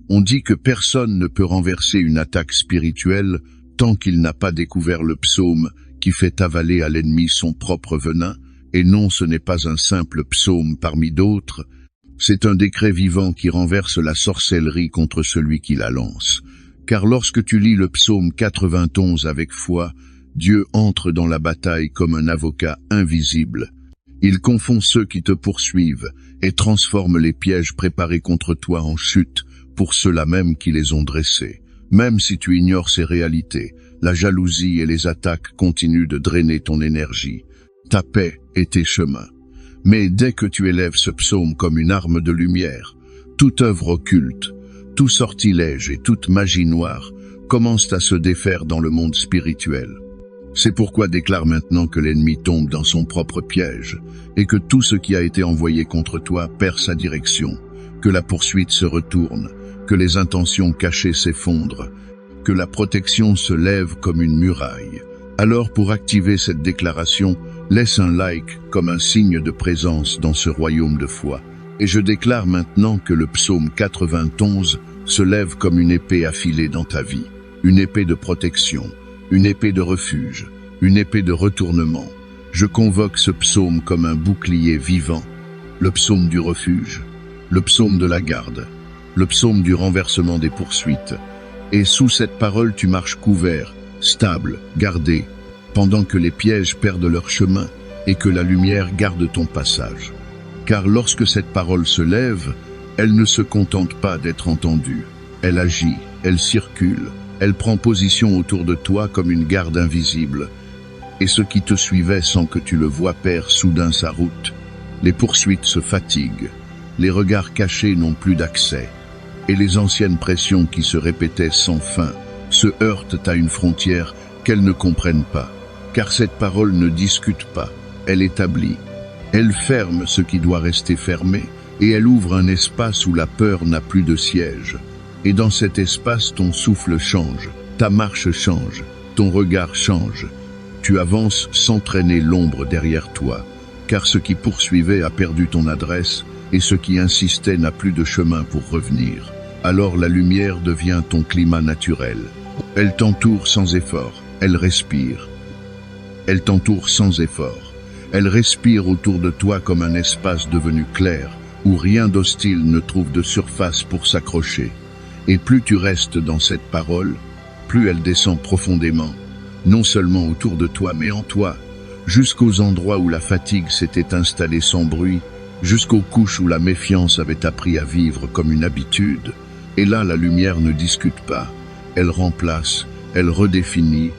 On dit que personne ne peut renverser une attaque spirituelle tant qu'il n'a pas découvert le psaume qui fait avaler à l'ennemi son propre venin, et non, ce n'est pas un simple psaume parmi d'autres, c'est un décret vivant qui renverse la sorcellerie contre celui qui la lance. Car lorsque tu lis le psaume 91 avec foi, Dieu entre dans la bataille comme un avocat invisible. Il confond ceux qui te poursuivent et transforme les pièges préparés contre toi en chute pour ceux-là même qui les ont dressés. Même si tu ignores ces réalités, la jalousie et les attaques continuent de drainer ton énergie, ta paix et tes chemins. Mais dès que tu élèves ce psaume comme une arme de lumière, toute œuvre occulte, tout sortilège et toute magie noire commencent à se défaire dans le monde spirituel. C'est pourquoi déclare maintenant que l'ennemi tombe dans son propre piège et que tout ce qui a été envoyé contre toi perd sa direction, que la poursuite se retourne, que les intentions cachées s'effondrent, que la protection se lève comme une muraille. Alors pour activer cette déclaration, laisse un like comme un signe de présence dans ce royaume de foi. Et je déclare maintenant que le psaume 91 se lève comme une épée affilée dans ta vie, une épée de protection, une épée de refuge, une épée de retournement. Je convoque ce psaume comme un bouclier vivant, le psaume du refuge, le psaume de la garde, le psaume du renversement des poursuites. Et sous cette parole tu marches couvert, stable, gardé, pendant que les pièges perdent leur chemin et que la lumière garde ton passage. Car lorsque cette parole se lève, elle ne se contente pas d'être entendue. Elle agit, elle circule, elle prend position autour de toi comme une garde invisible. Et ce qui te suivait sans que tu le vois perd soudain sa route. Les poursuites se fatiguent, les regards cachés n'ont plus d'accès, et les anciennes pressions qui se répétaient sans fin se heurtent à une frontière qu'elles ne comprennent pas. Car cette parole ne discute pas, elle établit. Elle ferme ce qui doit rester fermé, et elle ouvre un espace où la peur n'a plus de siège. Et dans cet espace, ton souffle change, ta marche change, ton regard change. Tu avances sans traîner l'ombre derrière toi, car ce qui poursuivait a perdu ton adresse, et ce qui insistait n'a plus de chemin pour revenir. Alors la lumière devient ton climat naturel. Elle t'entoure sans effort, elle respire. Elle t'entoure sans effort. Elle respire autour de toi comme un espace devenu clair, où rien d'hostile ne trouve de surface pour s'accrocher. Et plus tu restes dans cette parole, plus elle descend profondément, non seulement autour de toi, mais en toi, jusqu'aux endroits où la fatigue s'était installée sans bruit, jusqu'aux couches où la méfiance avait appris à vivre comme une habitude. Et là, la lumière ne discute pas, elle remplace, elle redéfinit,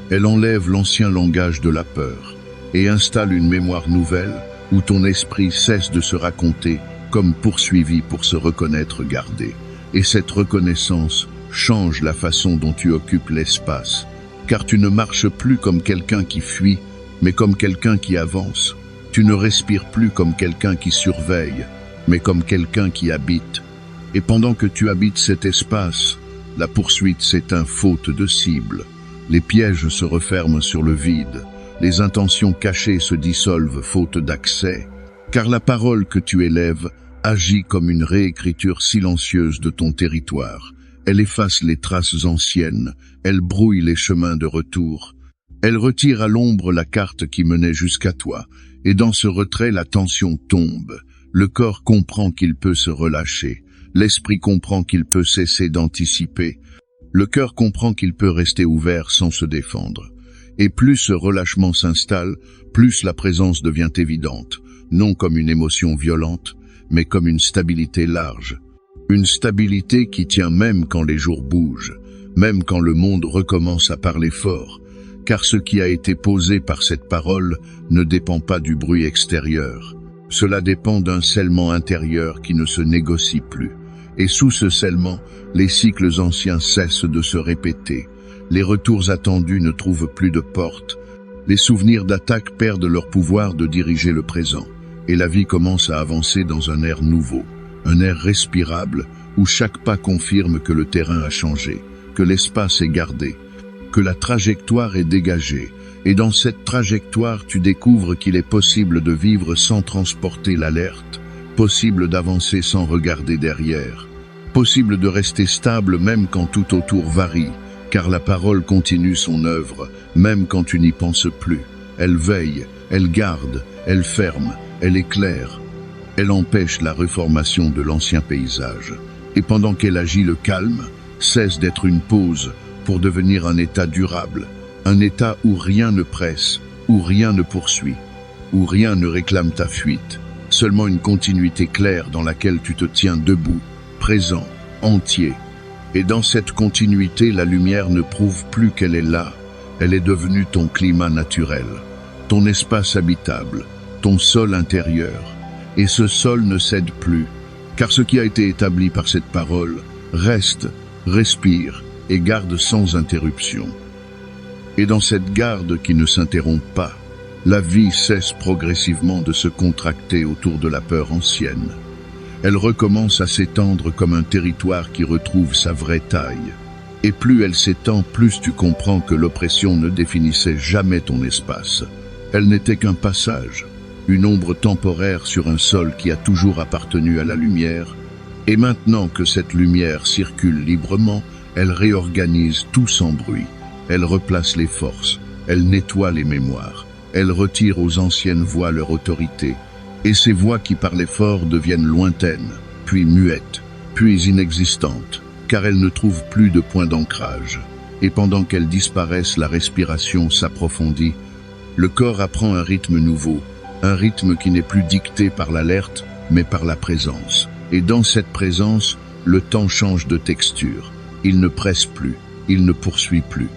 elle enlève l'ancien langage de la peur et installe une mémoire nouvelle où ton esprit cesse de se raconter comme poursuivi pour se reconnaître gardé. Et cette reconnaissance change la façon dont tu occupes l'espace, car tu ne marches plus comme quelqu'un qui fuit, mais comme quelqu'un qui avance. Tu ne respires plus comme quelqu'un qui surveille, mais comme quelqu'un qui habite. Et pendant que tu habites cet espace, la poursuite s'éteint faute de cible. Les pièges se referment sur le vide, les intentions cachées se dissolvent faute d'accès, car la parole que tu élèves agit comme une réécriture silencieuse de ton territoire. Elle efface les traces anciennes, elle brouille les chemins de retour, elle retire à l'ombre la carte qui menait jusqu'à toi, et dans ce retrait la tension tombe, le corps comprend qu'il peut se relâcher, l'esprit comprend qu'il peut cesser d'anticiper, le cœur comprend qu'il peut rester ouvert sans se défendre. Et plus ce relâchement s'installe, plus la présence devient évidente, non comme une émotion violente, mais comme une stabilité large. Une stabilité qui tient même quand les jours bougent, même quand le monde recommence à parler fort, car ce qui a été posé par cette parole ne dépend pas du bruit extérieur. Cela dépend d'un scellement intérieur qui ne se négocie plus. Et sous ce scellement, les cycles anciens cessent de se répéter. Les retours attendus ne trouvent plus de porte. Les souvenirs d'attaque perdent leur pouvoir de diriger le présent. Et la vie commence à avancer dans un air nouveau. Un air respirable où chaque pas confirme que le terrain a changé, que l'espace est gardé, que la trajectoire est dégagée. Et dans cette trajectoire, tu découvres qu'il est possible de vivre sans transporter l'alerte, possible d'avancer sans regarder derrière, Possible de rester stable même quand tout autour varie, car la parole continue son œuvre, même quand tu n'y penses plus. Elle veille, elle garde, elle ferme, elle éclaire. Elle empêche la reformation de l'ancien paysage. Et pendant qu'elle agit, le calme cesse d'être une pause pour devenir un état durable, un état où rien ne presse, où rien ne poursuit, où rien ne réclame ta fuite. Seulement une continuité claire dans laquelle tu te tiens debout, présent, entier. Et dans cette continuité, la lumière ne prouve plus qu'elle est là. Elle est devenue ton climat naturel, ton espace habitable, ton sol intérieur. Et ce sol ne cède plus, car ce qui a été établi par cette parole reste, respire et garde sans interruption. Et dans cette garde qui ne s'interrompt pas, la vie cesse progressivement de se contracter autour de la peur ancienne. Elle recommence à s'étendre comme un territoire qui retrouve sa vraie taille. Et plus elle s'étend, plus tu comprends que l'oppression ne définissait jamais ton espace. Elle n'était qu'un passage, une ombre temporaire sur un sol qui a toujours appartenu à la lumière. Et maintenant que cette lumière circule librement, elle réorganise tout sans bruit. Elle replace les forces, elle nettoie les mémoires, elle retire aux anciennes voix leur autorité. Et ces voix qui parlaient fort deviennent lointaines, puis muettes, puis inexistantes, car elles ne trouvent plus de point d'ancrage. Et pendant qu'elles disparaissent, la respiration s'approfondit. Le corps apprend un rythme nouveau, un rythme qui n'est plus dicté par l'alerte, mais par la présence. Et dans cette présence, le temps change de texture. Il ne presse plus, il ne poursuit plus.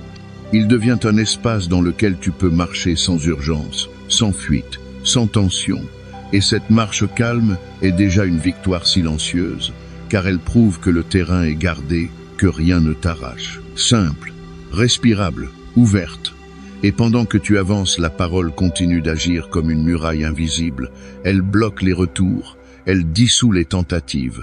Il devient un espace dans lequel tu peux marcher sans urgence, sans fuite, sans tension. Et cette marche calme est déjà une victoire silencieuse, car elle prouve que le terrain est gardé, que rien ne t'arrache. Simple, respirable, ouverte. Et pendant que tu avances, la parole continue d'agir comme une muraille invisible. Elle bloque les retours, elle dissout les tentatives.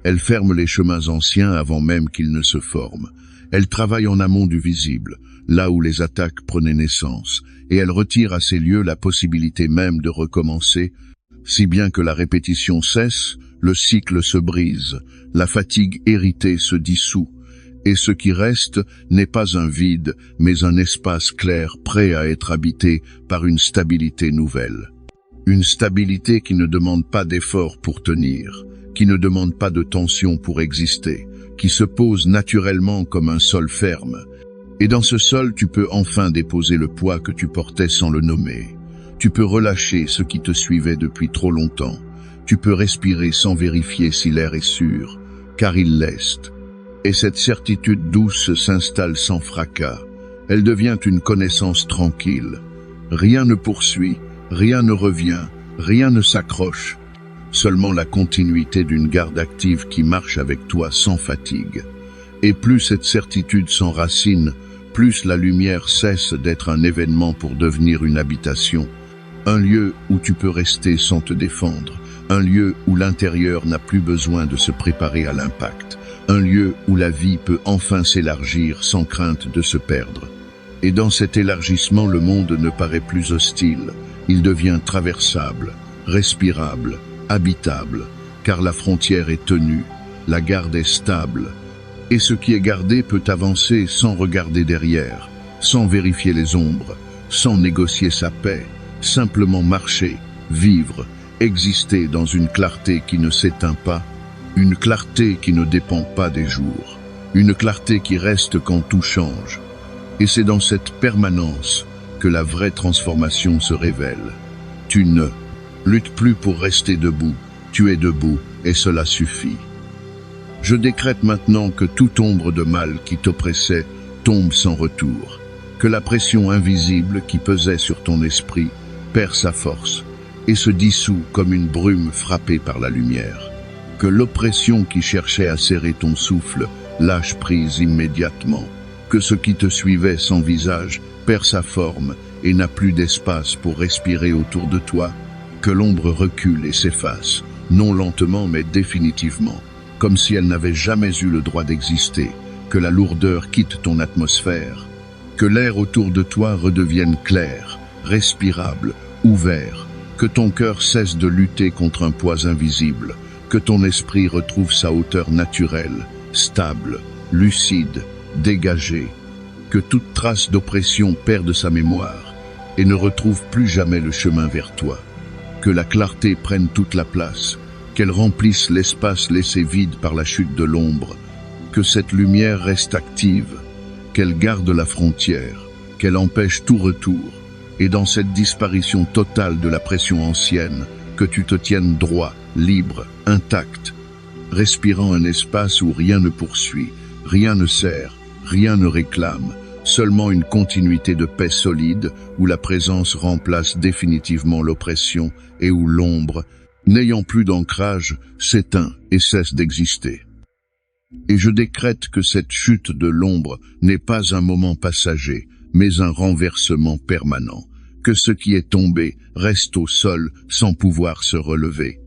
Elle ferme les chemins anciens avant même qu'ils ne se forment. Elle travaille en amont du visible, là où les attaques prenaient naissance, et elle retire à ces lieux la possibilité même de recommencer. Si bien que la répétition cesse, le cycle se brise, la fatigue héritée se dissout, et ce qui reste n'est pas un vide, mais un espace clair prêt à être habité par une stabilité nouvelle. Une stabilité qui ne demande pas d'effort pour tenir, qui ne demande pas de tension pour exister, qui se pose naturellement comme un sol ferme. Et dans ce sol, tu peux enfin déposer le poids que tu portais sans le nommer. Tu peux relâcher ce qui te suivait depuis trop longtemps. Tu peux respirer sans vérifier si l'air est sûr, car il l'est. Et cette certitude douce s'installe sans fracas. Elle devient une connaissance tranquille. Rien ne poursuit, rien ne revient, rien ne s'accroche. Seulement la continuité d'une garde active qui marche avec toi sans fatigue. Et plus cette certitude s'enracine, plus la lumière cesse d'être un événement pour devenir une habitation. Un lieu où tu peux rester sans te défendre, un lieu où l'intérieur n'a plus besoin de se préparer à l'impact, un lieu où la vie peut enfin s'élargir sans crainte de se perdre. Et dans cet élargissement, le monde ne paraît plus hostile, il devient traversable, respirable, habitable, car la frontière est tenue, la garde est stable, et ce qui est gardé peut avancer sans regarder derrière, sans vérifier les ombres, sans négocier sa paix, simplement marcher, vivre, exister dans une clarté qui ne s'éteint pas, une clarté qui ne dépend pas des jours, une clarté qui reste quand tout change. Et c'est dans cette permanence que la vraie transformation se révèle. Tu ne luttes plus pour rester debout, tu es debout et cela suffit. Je décrète maintenant que toute ombre de mal qui t'oppressait tombe sans retour, que la pression invisible qui pesait sur ton esprit perd sa force et se dissout comme une brume frappée par la lumière, que l'oppression qui cherchait à serrer ton souffle lâche prise immédiatement, que ce qui te suivait sans visage perd sa forme et n'a plus d'espace pour respirer autour de toi, que l'ombre recule et s'efface, non lentement mais définitivement, comme si elle n'avait jamais eu le droit d'exister, que la lourdeur quitte ton atmosphère, que l'air autour de toi redevienne clair, respirable, ouvert, que ton cœur cesse de lutter contre un poids invisible, que ton esprit retrouve sa hauteur naturelle, stable, lucide, dégagée, que toute trace d'oppression perde sa mémoire et ne retrouve plus jamais le chemin vers toi, que la clarté prenne toute la place, qu'elle remplisse l'espace laissé vide par la chute de l'ombre, que cette lumière reste active, qu'elle garde la frontière, qu'elle empêche tout retour, et dans cette disparition totale de la pression ancienne, que tu te tiennes droit, libre, intact, respirant un espace où rien ne poursuit, rien ne sert, rien ne réclame, seulement une continuité de paix solide où la présence remplace définitivement l'oppression et où l'ombre, n'ayant plus d'ancrage, s'éteint et cesse d'exister. Et je décrète que cette chute de l'ombre n'est pas un moment passager, mais un renversement permanent, que ce qui est tombé reste au sol sans pouvoir se relever,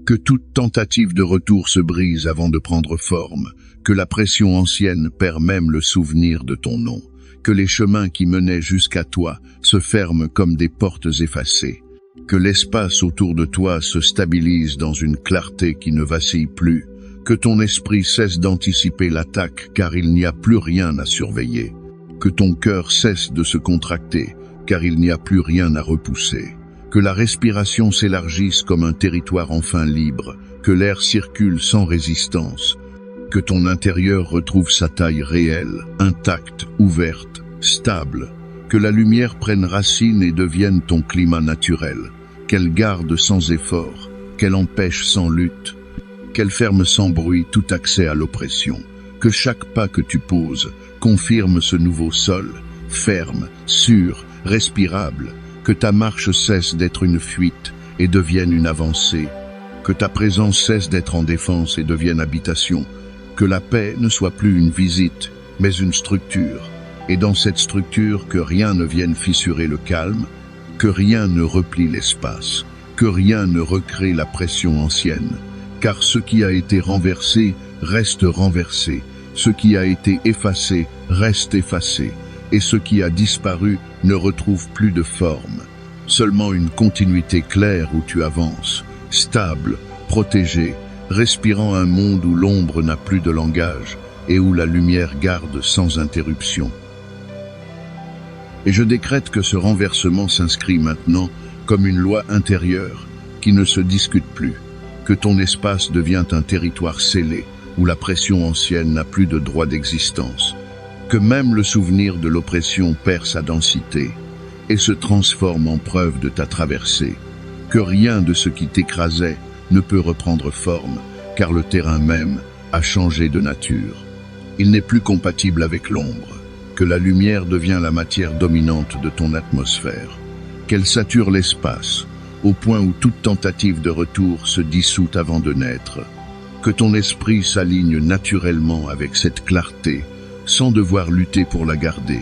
que toute tentative de retour se brise avant de prendre forme, que la pression ancienne perd même le souvenir de ton nom, que les chemins qui menaient jusqu'à toi se ferment comme des portes effacées, que l'espace autour de toi se stabilise dans une clarté qui ne vacille plus, que ton esprit cesse d'anticiper l'attaque car il n'y a plus rien à surveiller, que ton cœur cesse de se contracter car il n'y a plus rien à repousser, que la respiration s'élargisse comme un territoire enfin libre, que l'air circule sans résistance, que ton intérieur retrouve sa taille réelle, intacte, ouverte, stable, que la lumière prenne racine et devienne ton climat naturel, qu'elle garde sans effort, qu'elle empêche sans lutte, qu'elle ferme sans bruit tout accès à l'oppression, que chaque pas que tu poses confirme ce nouveau sol, ferme, sûr, respirable, que ta marche cesse d'être une fuite et devienne une avancée, que ta présence cesse d'être en défense et devienne habitation, que la paix ne soit plus une visite, mais une structure, et dans cette structure que rien ne vienne fissurer le calme, que rien ne replie l'espace, que rien ne recrée la pression ancienne, car ce qui a été renversé reste renversé, ce qui a été effacé reste effacé, et ce qui a disparu ne retrouve plus de forme, seulement une continuité claire où tu avances, stable, protégé, respirant un monde où l'ombre n'a plus de langage et où la lumière garde sans interruption. Et je décrète que ce renversement s'inscrit maintenant comme une loi intérieure qui ne se discute plus, que ton espace devient un territoire scellé où la pression ancienne n'a plus de droit d'existence, que même le souvenir de l'oppression perd sa densité et se transforme en preuve de ta traversée, que rien de ce qui t'écrasait ne peut reprendre forme, car le terrain même a changé de nature. Il n'est plus compatible avec l'ombre, que la lumière devient la matière dominante de ton atmosphère, qu'elle sature l'espace, au point où toute tentative de retour se dissout avant de naître, que ton esprit s'aligne naturellement avec cette clarté, sans devoir lutter pour la garder,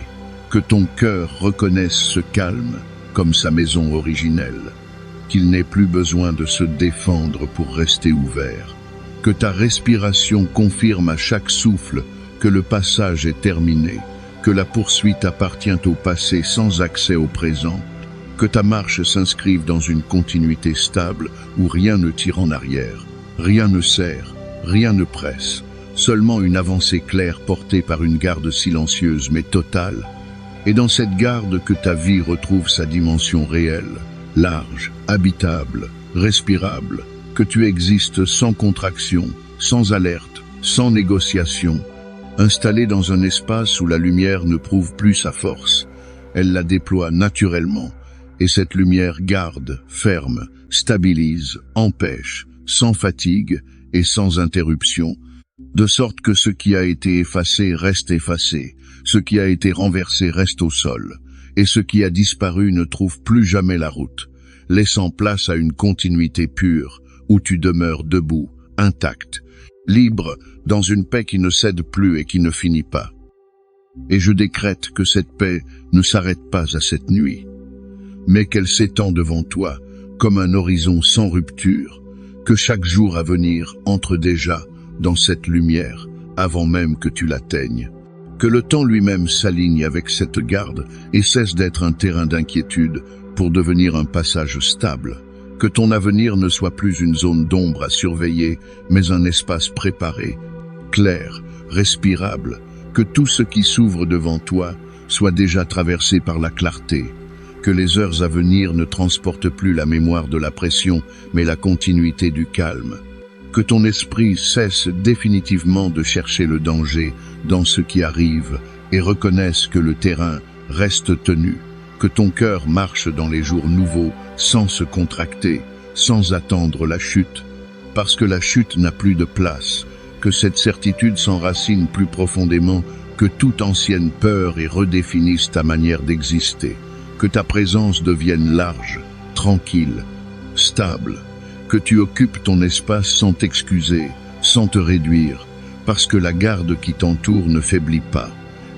que ton cœur reconnaisse ce calme comme sa maison originelle, qu'il n'ait plus besoin de se défendre pour rester ouvert, que ta respiration confirme à chaque souffle que le passage est terminé, que la poursuite appartient au passé sans accès au présent, que ta marche s'inscrive dans une continuité stable où rien ne tire en arrière, rien ne serre, rien ne presse, seulement une avancée claire portée par une garde silencieuse mais totale, et dans cette garde que ta vie retrouve sa dimension réelle, large, habitable, respirable, que tu existes sans contraction, sans alerte, sans négociation, installé dans un espace où la lumière ne prouve plus sa force, elle la déploie naturellement, et cette lumière garde, ferme, stabilise, empêche, sans fatigue et sans interruption, de sorte que ce qui a été effacé reste effacé, ce qui a été renversé reste au sol, et ce qui a disparu ne trouve plus jamais la route, laissant place à une continuité pure, où tu demeures debout, intact, libre, dans une paix qui ne cède plus et qui ne finit pas. Et je décrète que cette paix ne s'arrête pas à cette nuit, mais qu'elle s'étend devant toi comme un horizon sans rupture, que chaque jour à venir entre déjà dans cette lumière avant même que tu l'atteignes, que le temps lui-même s'aligne avec cette garde et cesse d'être un terrain d'inquiétude pour devenir un passage stable, Que ton avenir ne soit plus une zone d'ombre à surveiller, mais un espace préparé, clair, respirable, que tout ce qui s'ouvre devant toi soit déjà traversé par la clarté, que les heures à venir ne transportent plus la mémoire de la pression, mais la continuité du calme, que ton esprit cesse définitivement de chercher le danger dans ce qui arrive et reconnaisse que le terrain reste tenu, que ton cœur marche dans les jours nouveaux sans se contracter, sans attendre la chute, parce que la chute n'a plus de place, que cette certitude s'enracine plus profondément que toute ancienne peur et redéfinisse ta manière d'exister, que ta présence devienne large, tranquille, stable, que tu occupes ton espace sans t'excuser, sans te réduire, parce que la garde qui t'entoure ne faiblit pas,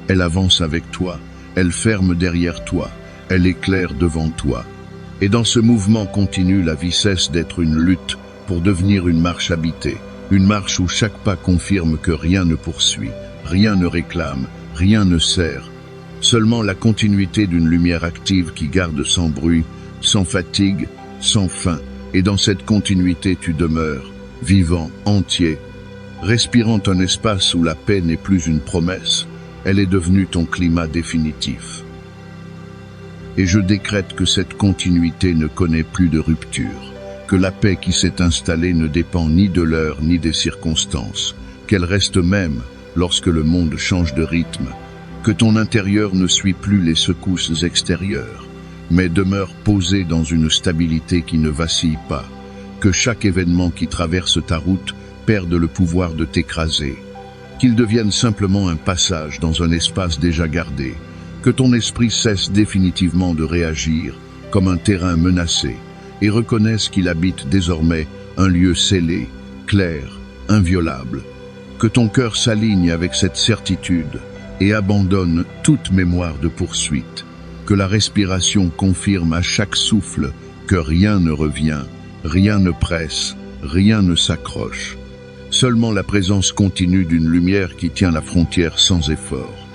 elle avance avec toi, elle ferme derrière toi, elle éclaire devant toi. Et dans ce mouvement continu, la vie cesse d'être une lutte pour devenir une marche habitée, une marche où chaque pas confirme que rien ne poursuit, rien ne réclame, rien ne sert. Seulement la continuité d'une lumière active qui garde sans bruit, sans fatigue, sans fin. Et dans cette continuité tu demeures, vivant, entier, respirant un espace où la paix n'est plus une promesse, elle est devenue ton climat définitif. Et je décrète que cette continuité ne connaît plus de rupture, que la paix qui s'est installée ne dépend ni de l'heure ni des circonstances, qu'elle reste même lorsque le monde change de rythme, que ton intérieur ne suit plus les secousses extérieures, mais demeure posé dans une stabilité qui ne vacille pas, que chaque événement qui traverse ta route perde le pouvoir de t'écraser, qu'il devienne simplement un passage dans un espace déjà gardé, que ton esprit cesse définitivement de réagir comme un terrain menacé et reconnaisse qu'il habite désormais un lieu scellé, clair, inviolable, que ton cœur s'aligne avec cette certitude et abandonne toute mémoire de poursuite, que la respiration confirme à chaque souffle que rien ne revient, rien ne presse, rien ne s'accroche. Seulement la présence continue d'une lumière qui tient la frontière sans effort.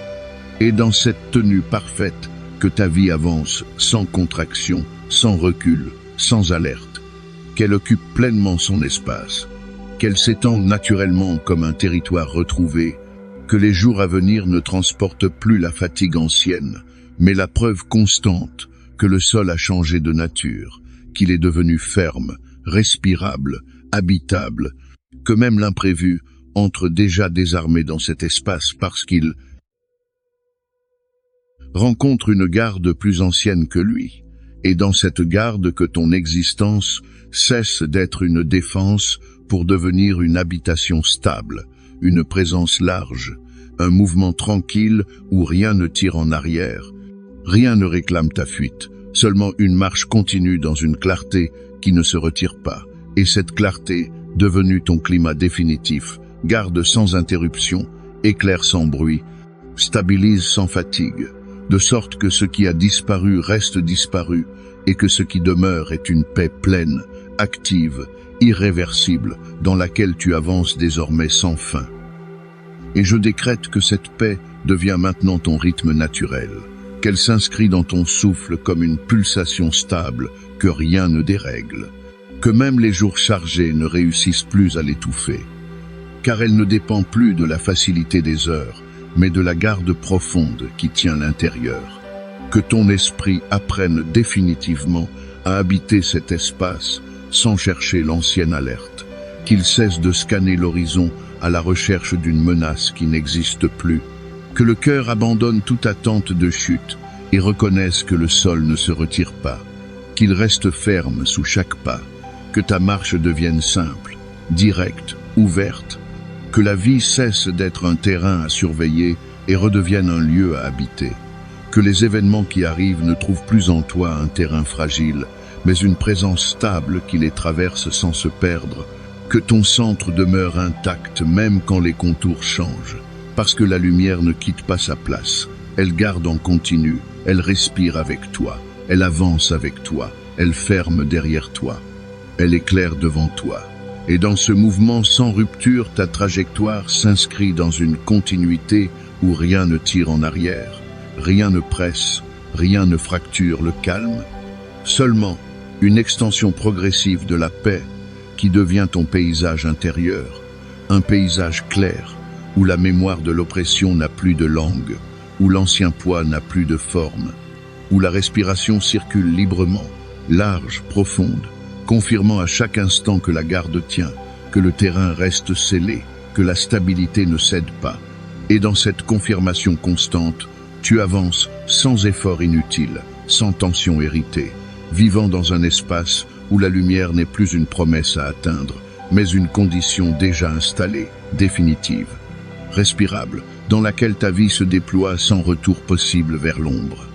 Et dans cette tenue parfaite, que ta vie avance sans contraction, sans recul, sans alerte, qu'elle occupe pleinement son espace, qu'elle s'étend naturellement comme un territoire retrouvé, que les jours à venir ne transportent plus la fatigue ancienne, mais la preuve constante que le sol a changé de nature, qu'il est devenu ferme, respirable, habitable, que même l'imprévu entre déjà désarmé dans cet espace parce qu'il rencontre une garde plus ancienne que lui, et dans cette garde que ton existence cesse d'être une défense pour devenir une habitation stable, une présence large, un mouvement tranquille où rien ne tire en arrière, rien ne réclame ta fuite, seulement une marche continue dans une clarté qui ne se retire pas, et cette clarté, devenue ton climat définitif, garde sans interruption, éclaire sans bruit, stabilise sans fatigue, de sorte que ce qui a disparu reste disparu et que ce qui demeure est une paix pleine, active, irréversible, dans laquelle tu avances désormais sans fin. Et je décrète que cette paix devient maintenant ton rythme naturel, qu'elle s'inscrit dans ton souffle comme une pulsation stable que rien ne dérègle, que même les jours chargés ne réussissent plus à l'étouffer, car elle ne dépend plus de la facilité des heures, mais de la garde profonde qui tient l'intérieur. Que ton esprit apprenne définitivement à habiter cet espace sans chercher l'ancienne alerte, qu'il cesse de scanner l'horizon à la recherche d'une menace qui n'existe plus, que le cœur abandonne toute attente de chute et reconnaisse que le sol ne se retire pas, qu'il reste ferme sous chaque pas, que ta marche devienne simple, directe, ouverte, que la vie cesse d'être un terrain à surveiller et redevienne un lieu à habiter, que les événements qui arrivent ne trouvent plus en toi un terrain fragile, mais une présence stable qui les traverse sans se perdre, que ton centre demeure intact même quand les contours changent, parce que la lumière ne quitte pas sa place, elle garde en continu, elle respire avec toi, elle avance avec toi, elle ferme derrière toi, elle éclaire devant toi. Et dans ce mouvement sans rupture, ta trajectoire s'inscrit dans une continuité où rien ne tire en arrière, rien ne presse, rien ne fracture le calme. Seulement, une extension progressive de la paix qui devient ton paysage intérieur, un paysage clair où la mémoire de l'oppression n'a plus de langue, où l'ancien poids n'a plus de forme, où la respiration circule librement, large, profonde, confirmant à chaque instant que la garde tient, que le terrain reste scellé, que la stabilité ne cède pas. Et dans cette confirmation constante, tu avances sans effort inutile, sans tension héritée, vivant dans un espace où la lumière n'est plus une promesse à atteindre, mais une condition déjà installée, définitive, respirable, dans laquelle ta vie se déploie sans retour possible vers l'ombre.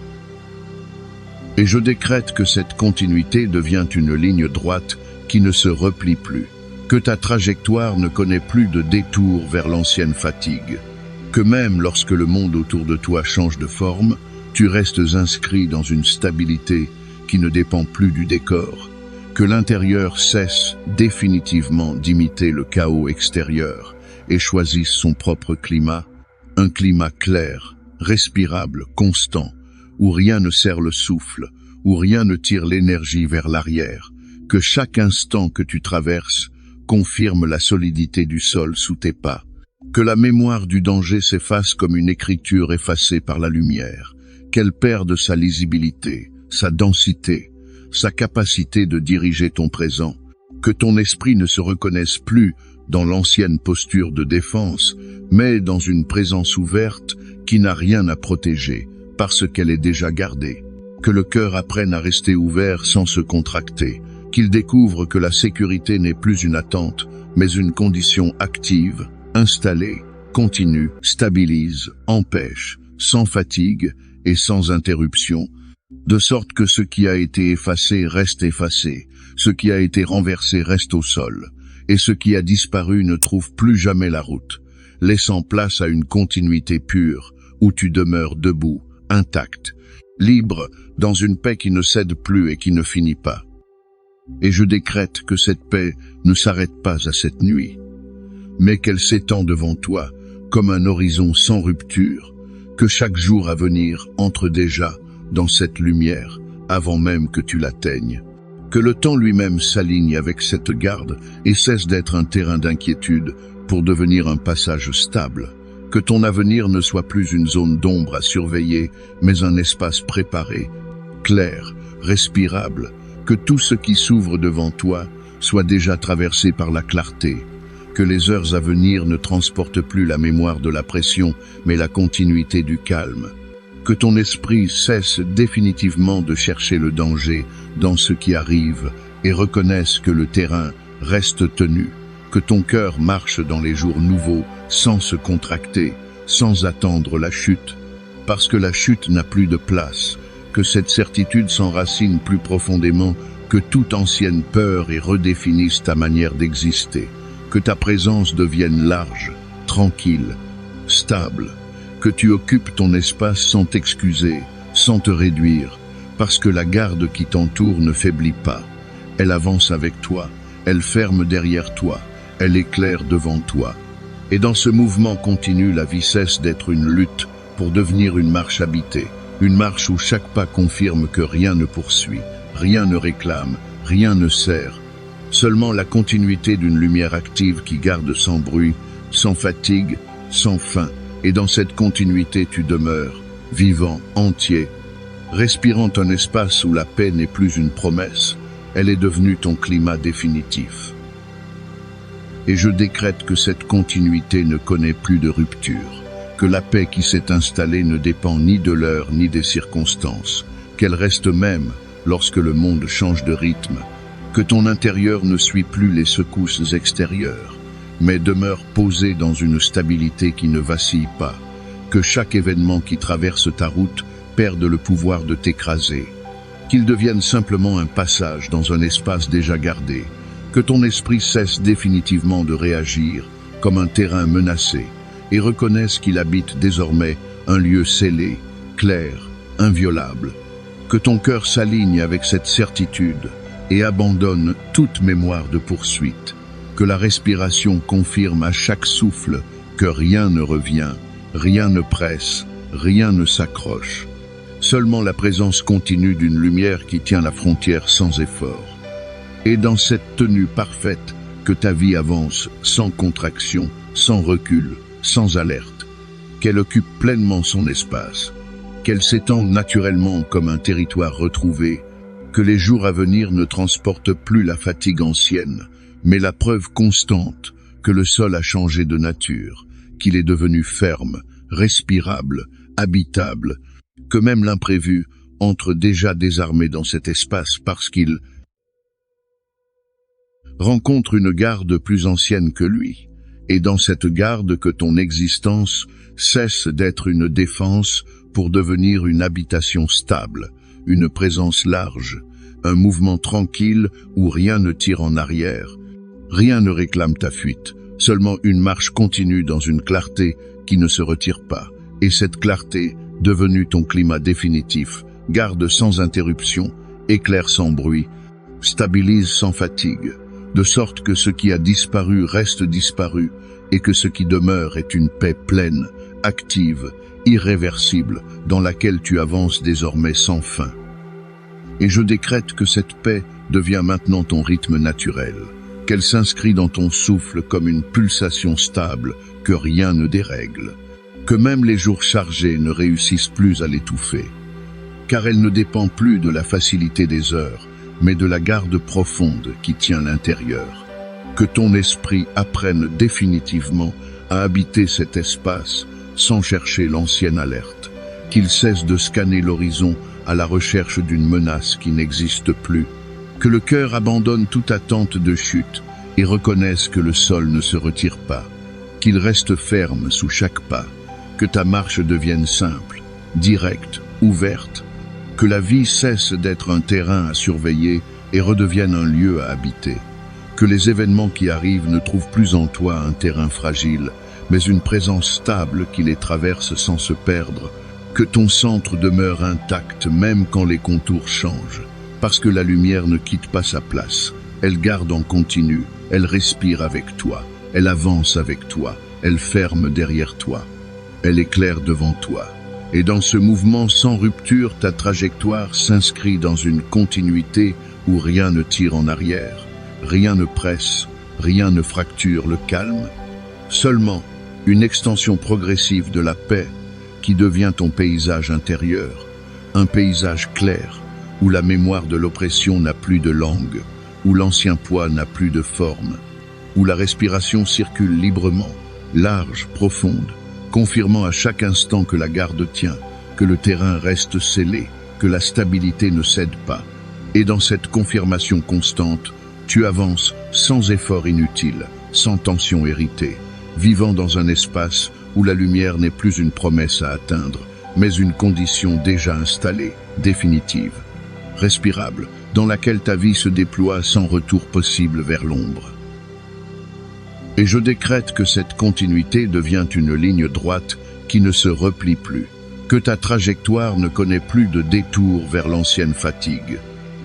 Et je décrète que cette continuité devient une ligne droite qui ne se replie plus, que ta trajectoire ne connaît plus de détour vers l'ancienne fatigue, que même lorsque le monde autour de toi change de forme, tu restes inscrit dans une stabilité qui ne dépend plus du décor, que l'intérieur cesse définitivement d'imiter le chaos extérieur et choisisse son propre climat, un climat clair, respirable, constant, où rien ne serre le souffle, où rien ne tire l'énergie vers l'arrière, que chaque instant que tu traverses confirme la solidité du sol sous tes pas, que la mémoire du danger s'efface comme une écriture effacée par la lumière, qu'elle perde sa lisibilité, sa densité, sa capacité de diriger ton présent, que ton esprit ne se reconnaisse plus dans l'ancienne posture de défense, mais dans une présence ouverte qui n'a rien à protéger, parce qu'elle est déjà gardée, que le cœur apprenne à rester ouvert sans se contracter, qu'il découvre que la sécurité n'est plus une attente, mais une condition active, installée, continue, stabilise, empêche, sans fatigue et sans interruption, de sorte que ce qui a été effacé reste effacé, ce qui a été renversé reste au sol, et ce qui a disparu ne trouve plus jamais la route, laissant place à une continuité pure, où tu demeures debout, intact, libre, dans une paix qui ne cède plus et qui ne finit pas. Et je décrète que cette paix ne s'arrête pas à cette nuit, mais qu'elle s'étend devant toi comme un horizon sans rupture, que chaque jour à venir entre déjà dans cette lumière avant même que tu l'atteignes, que le temps lui-même s'aligne avec cette garde et cesse d'être un terrain d'inquiétude pour devenir un passage stable, que ton avenir ne soit plus une zone d'ombre à surveiller, mais un espace préparé, clair, respirable, que tout ce qui s'ouvre devant toi soit déjà traversé par la clarté, que les heures à venir ne transportent plus la mémoire de la pression, mais la continuité du calme, que ton esprit cesse définitivement de chercher le danger dans ce qui arrive et reconnaisse que le terrain reste tenu, que ton cœur marche dans les jours nouveaux sans se contracter, sans attendre la chute, parce que la chute n'a plus de place, que cette certitude s'enracine plus profondément que toute ancienne peur et redéfinisse ta manière d'exister, que ta présence devienne large, tranquille, stable, que tu occupes ton espace sans t'excuser, sans te réduire, parce que la garde qui t'entoure ne faiblit pas. Elle avance avec toi, elle ferme derrière toi, elle éclaire devant toi. Et dans ce mouvement continu, la vie cesse d'être une lutte pour devenir une marche habitée, une marche où chaque pas confirme que rien ne poursuit, rien ne réclame, rien ne sert. Seulement la continuité d'une lumière active qui garde sans bruit, sans fatigue, sans fin. Et dans cette continuité tu demeures, vivant, entier, respirant un espace où la paix n'est plus une promesse, elle est devenue ton climat définitif. Et je décrète que cette continuité ne connaît plus de rupture, que la paix qui s'est installée ne dépend ni de l'heure ni des circonstances, qu'elle reste même lorsque le monde change de rythme, que ton intérieur ne suit plus les secousses extérieures, mais demeure posé dans une stabilité qui ne vacille pas, que chaque événement qui traverse ta route perde le pouvoir de t'écraser, qu'il devienne simplement un passage dans un espace déjà gardé, que ton esprit cesse définitivement de réagir comme un terrain menacé et reconnaisse qu'il habite désormais un lieu scellé, clair, inviolable, que ton cœur s'aligne avec cette certitude et abandonne toute mémoire de poursuite, que la respiration confirme à chaque souffle que rien ne revient, rien ne presse, rien ne s'accroche, seulement la présence continue d'une lumière qui tient la frontière sans effort. Et dans cette tenue parfaite que ta vie avance sans contraction, sans recul, sans alerte, qu'elle occupe pleinement son espace, qu'elle s'étend naturellement comme un territoire retrouvé, que les jours à venir ne transportent plus la fatigue ancienne, mais la preuve constante que le sol a changé de nature, qu'il est devenu ferme, respirable, habitable, que même l'imprévu entre déjà désarmé dans cet espace parce qu'il rencontre une garde plus ancienne que lui, et dans cette garde que ton existence cesse d'être une défense pour devenir une habitation stable, une présence large, un mouvement tranquille où rien ne tire en arrière, rien ne réclame ta fuite, seulement une marche continue dans une clarté qui ne se retire pas, et cette clarté, devenue ton climat définitif, garde sans interruption, éclaire sans bruit, stabilise sans fatigue, de sorte que ce qui a disparu reste disparu, et que ce qui demeure est une paix pleine, active, irréversible, dans laquelle tu avances désormais sans fin. Et je décrète que cette paix devient maintenant ton rythme naturel, qu'elle s'inscrit dans ton souffle comme une pulsation stable, que rien ne dérègle, que même les jours chargés ne réussissent plus à l'étouffer, car elle ne dépend plus de la facilité des heures, mais de la garde profonde qui tient l'intérieur. Que ton esprit apprenne définitivement à habiter cet espace sans chercher l'ancienne alerte, qu'il cesse de scanner l'horizon à la recherche d'une menace qui n'existe plus, que le cœur abandonne toute attente de chute et reconnaisse que le sol ne se retire pas, qu'il reste ferme sous chaque pas, que ta marche devienne simple, directe, ouverte, que la vie cesse d'être un terrain à surveiller et redevienne un lieu à habiter, que les événements qui arrivent ne trouvent plus en toi un terrain fragile, mais une présence stable qui les traverse sans se perdre, que ton centre demeure intact même quand les contours changent, parce que la lumière ne quitte pas sa place, elle garde en continu, elle respire avec toi, elle avance avec toi, elle ferme derrière toi, elle éclaire devant toi. Et dans ce mouvement sans rupture, ta trajectoire s'inscrit dans une continuité où rien ne tire en arrière, rien ne presse, rien ne fracture le calme, seulement une extension progressive de la paix qui devient ton paysage intérieur, un paysage clair où la mémoire de l'oppression n'a plus de langue, où l'ancien poids n'a plus de forme, où la respiration circule librement, large, profonde, confirmant à chaque instant que la garde tient, que le terrain reste scellé, que la stabilité ne cède pas. Et dans cette confirmation constante, tu avances sans effort inutile, sans tension héritée, vivant dans un espace où la lumière n'est plus une promesse à atteindre, mais une condition déjà installée, définitive, respirable, dans laquelle ta vie se déploie sans retour possible vers l'ombre. Et je décrète que cette continuité devient une ligne droite qui ne se replie plus, que ta trajectoire ne connaît plus de détour vers l'ancienne fatigue,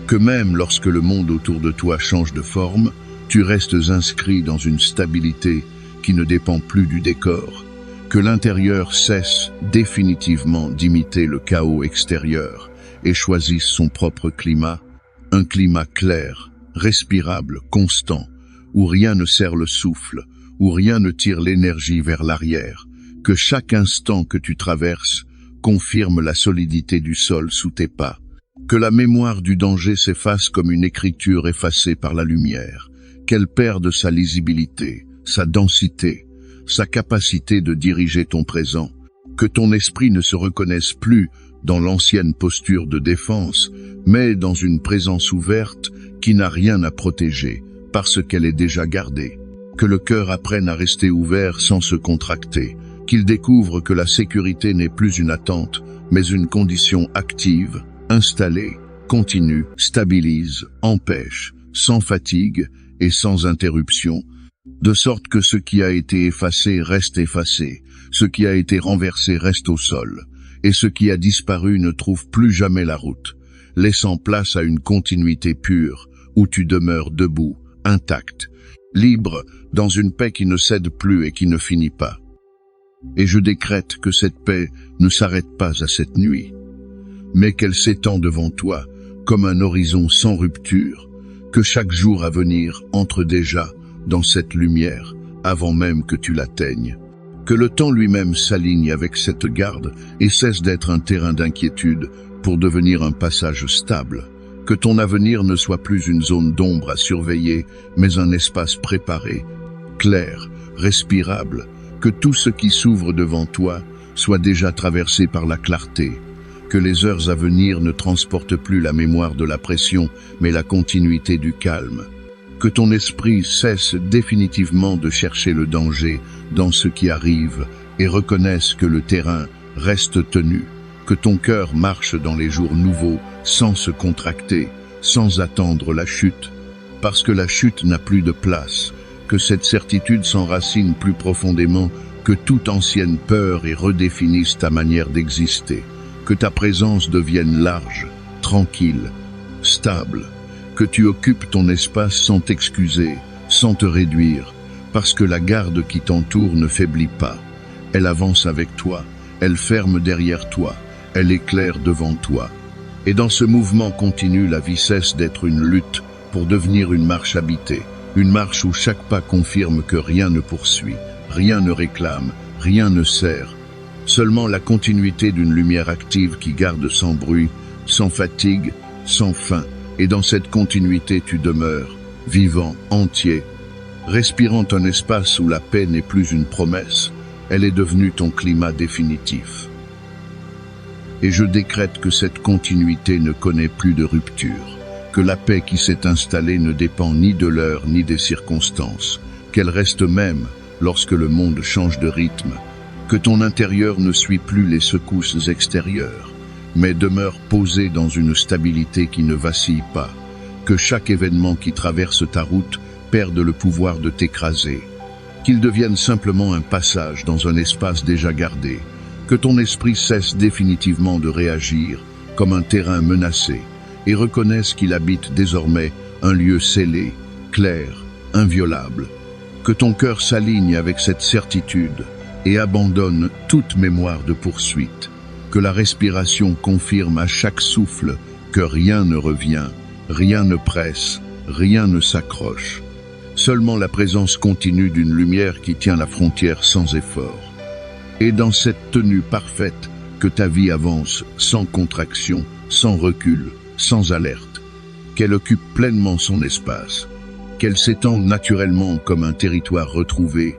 que même lorsque le monde autour de toi change de forme, tu restes inscrit dans une stabilité qui ne dépend plus du décor, que l'intérieur cesse définitivement d'imiter le chaos extérieur et choisisse son propre climat, un climat clair, respirable, constant, où rien ne serre le souffle, où rien ne tire l'énergie vers l'arrière, que chaque instant que tu traverses confirme la solidité du sol sous tes pas, que la mémoire du danger s'efface comme une écriture effacée par la lumière, qu'elle perde sa lisibilité, sa densité, sa capacité de diriger ton présent, que ton esprit ne se reconnaisse plus dans l'ancienne posture de défense, mais dans une présence ouverte qui n'a rien à protéger, parce qu'elle est déjà gardée, que le cœur apprenne à rester ouvert sans se contracter, qu'il découvre que la sécurité n'est plus une attente, mais une condition active, installée, continue, stabilise, empêche, sans fatigue et sans interruption, de sorte que ce qui a été effacé reste effacé, ce qui a été renversé reste au sol, et ce qui a disparu ne trouve plus jamais la route, laissant place à une continuité pure, où tu demeures debout, intact, libre, dans une paix qui ne cède plus et qui ne finit pas. Et je décrète que cette paix ne s'arrête pas à cette nuit, mais qu'elle s'étend devant toi, comme un horizon sans rupture, que chaque jour à venir entre déjà dans cette lumière, avant même que tu l'atteignes. Que le temps lui-même s'aligne avec cette garde et cesse d'être un terrain d'inquiétude pour devenir un passage stable. Que ton avenir ne soit plus une zone d'ombre à surveiller, mais un espace préparé, clair, respirable. Que tout ce qui s'ouvre devant toi soit déjà traversé par la clarté. Que les heures à venir ne transportent plus la mémoire de la pression, mais la continuité du calme. Que ton esprit cesse définitivement de chercher le danger dans ce qui arrive et reconnaisse que le terrain reste tenu. Que ton cœur marche dans les jours nouveaux sans se contracter, sans attendre la chute. Parce que la chute n'a plus de place, que cette certitude s'enracine plus profondément que toute ancienne peur et redéfinisse ta manière d'exister. Que ta présence devienne large, tranquille, stable. Que tu occupes ton espace sans t'excuser, sans te réduire, parce que la garde qui t'entoure ne faiblit pas. Elle avance avec toi, elle ferme derrière toi, elle éclaire devant toi. Et dans ce mouvement continu, la vie cesse d'être une lutte pour devenir une marche habitée, une marche où chaque pas confirme que rien ne poursuit, rien ne réclame, rien ne sert. Seulement la continuité d'une lumière active qui garde sans bruit, sans fatigue, sans fin. Et dans cette continuité tu demeures, vivant, entier, respirant un espace où la paix n'est plus une promesse, elle est devenue ton climat définitif. Et je décrète que cette continuité ne connaît plus de rupture, que la paix qui s'est installée ne dépend ni de l'heure ni des circonstances, qu'elle reste même lorsque le monde change de rythme, que ton intérieur ne suit plus les secousses extérieures, mais demeure posé dans une stabilité qui ne vacille pas, que chaque événement qui traverse ta route perde le pouvoir de t'écraser, qu'il devienne simplement un passage dans un espace déjà gardé, que ton esprit cesse définitivement de réagir comme un terrain menacé et reconnaisse qu'il habite désormais un lieu scellé, clair, inviolable, que ton cœur s'aligne avec cette certitude et abandonne toute mémoire de poursuite, que la respiration confirme à chaque souffle que rien ne revient, rien ne presse, rien ne s'accroche. Seulement la présence continue d'une lumière qui tient la frontière sans effort. Et dans cette tenue parfaite, que ta vie avance sans contraction, sans recul, sans alerte, qu'elle occupe pleinement son espace, qu'elle s'étend naturellement comme un territoire retrouvé,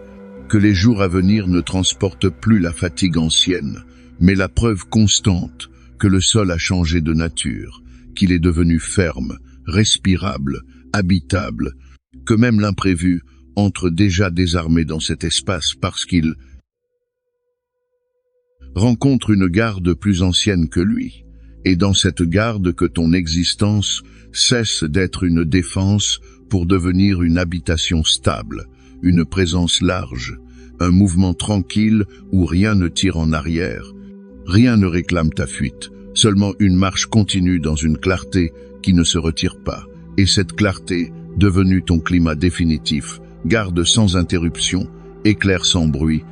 que les jours à venir ne transportent plus la fatigue ancienne, mais la preuve constante que le sol a changé de nature, qu'il est devenu ferme, respirable, habitable, que même l'imprévu entre déjà désarmé dans cet espace parce qu'il rencontre une garde plus ancienne que lui, et dans cette garde que ton existence cesse d'être une défense pour devenir une habitation stable, une présence large, un mouvement tranquille où rien ne tire en arrière, rien ne réclame ta fuite, seulement une marche continue dans une clarté qui ne se retire pas, et cette clarté, devenue ton climat définitif, garde sans interruption, éclaire sans bruit,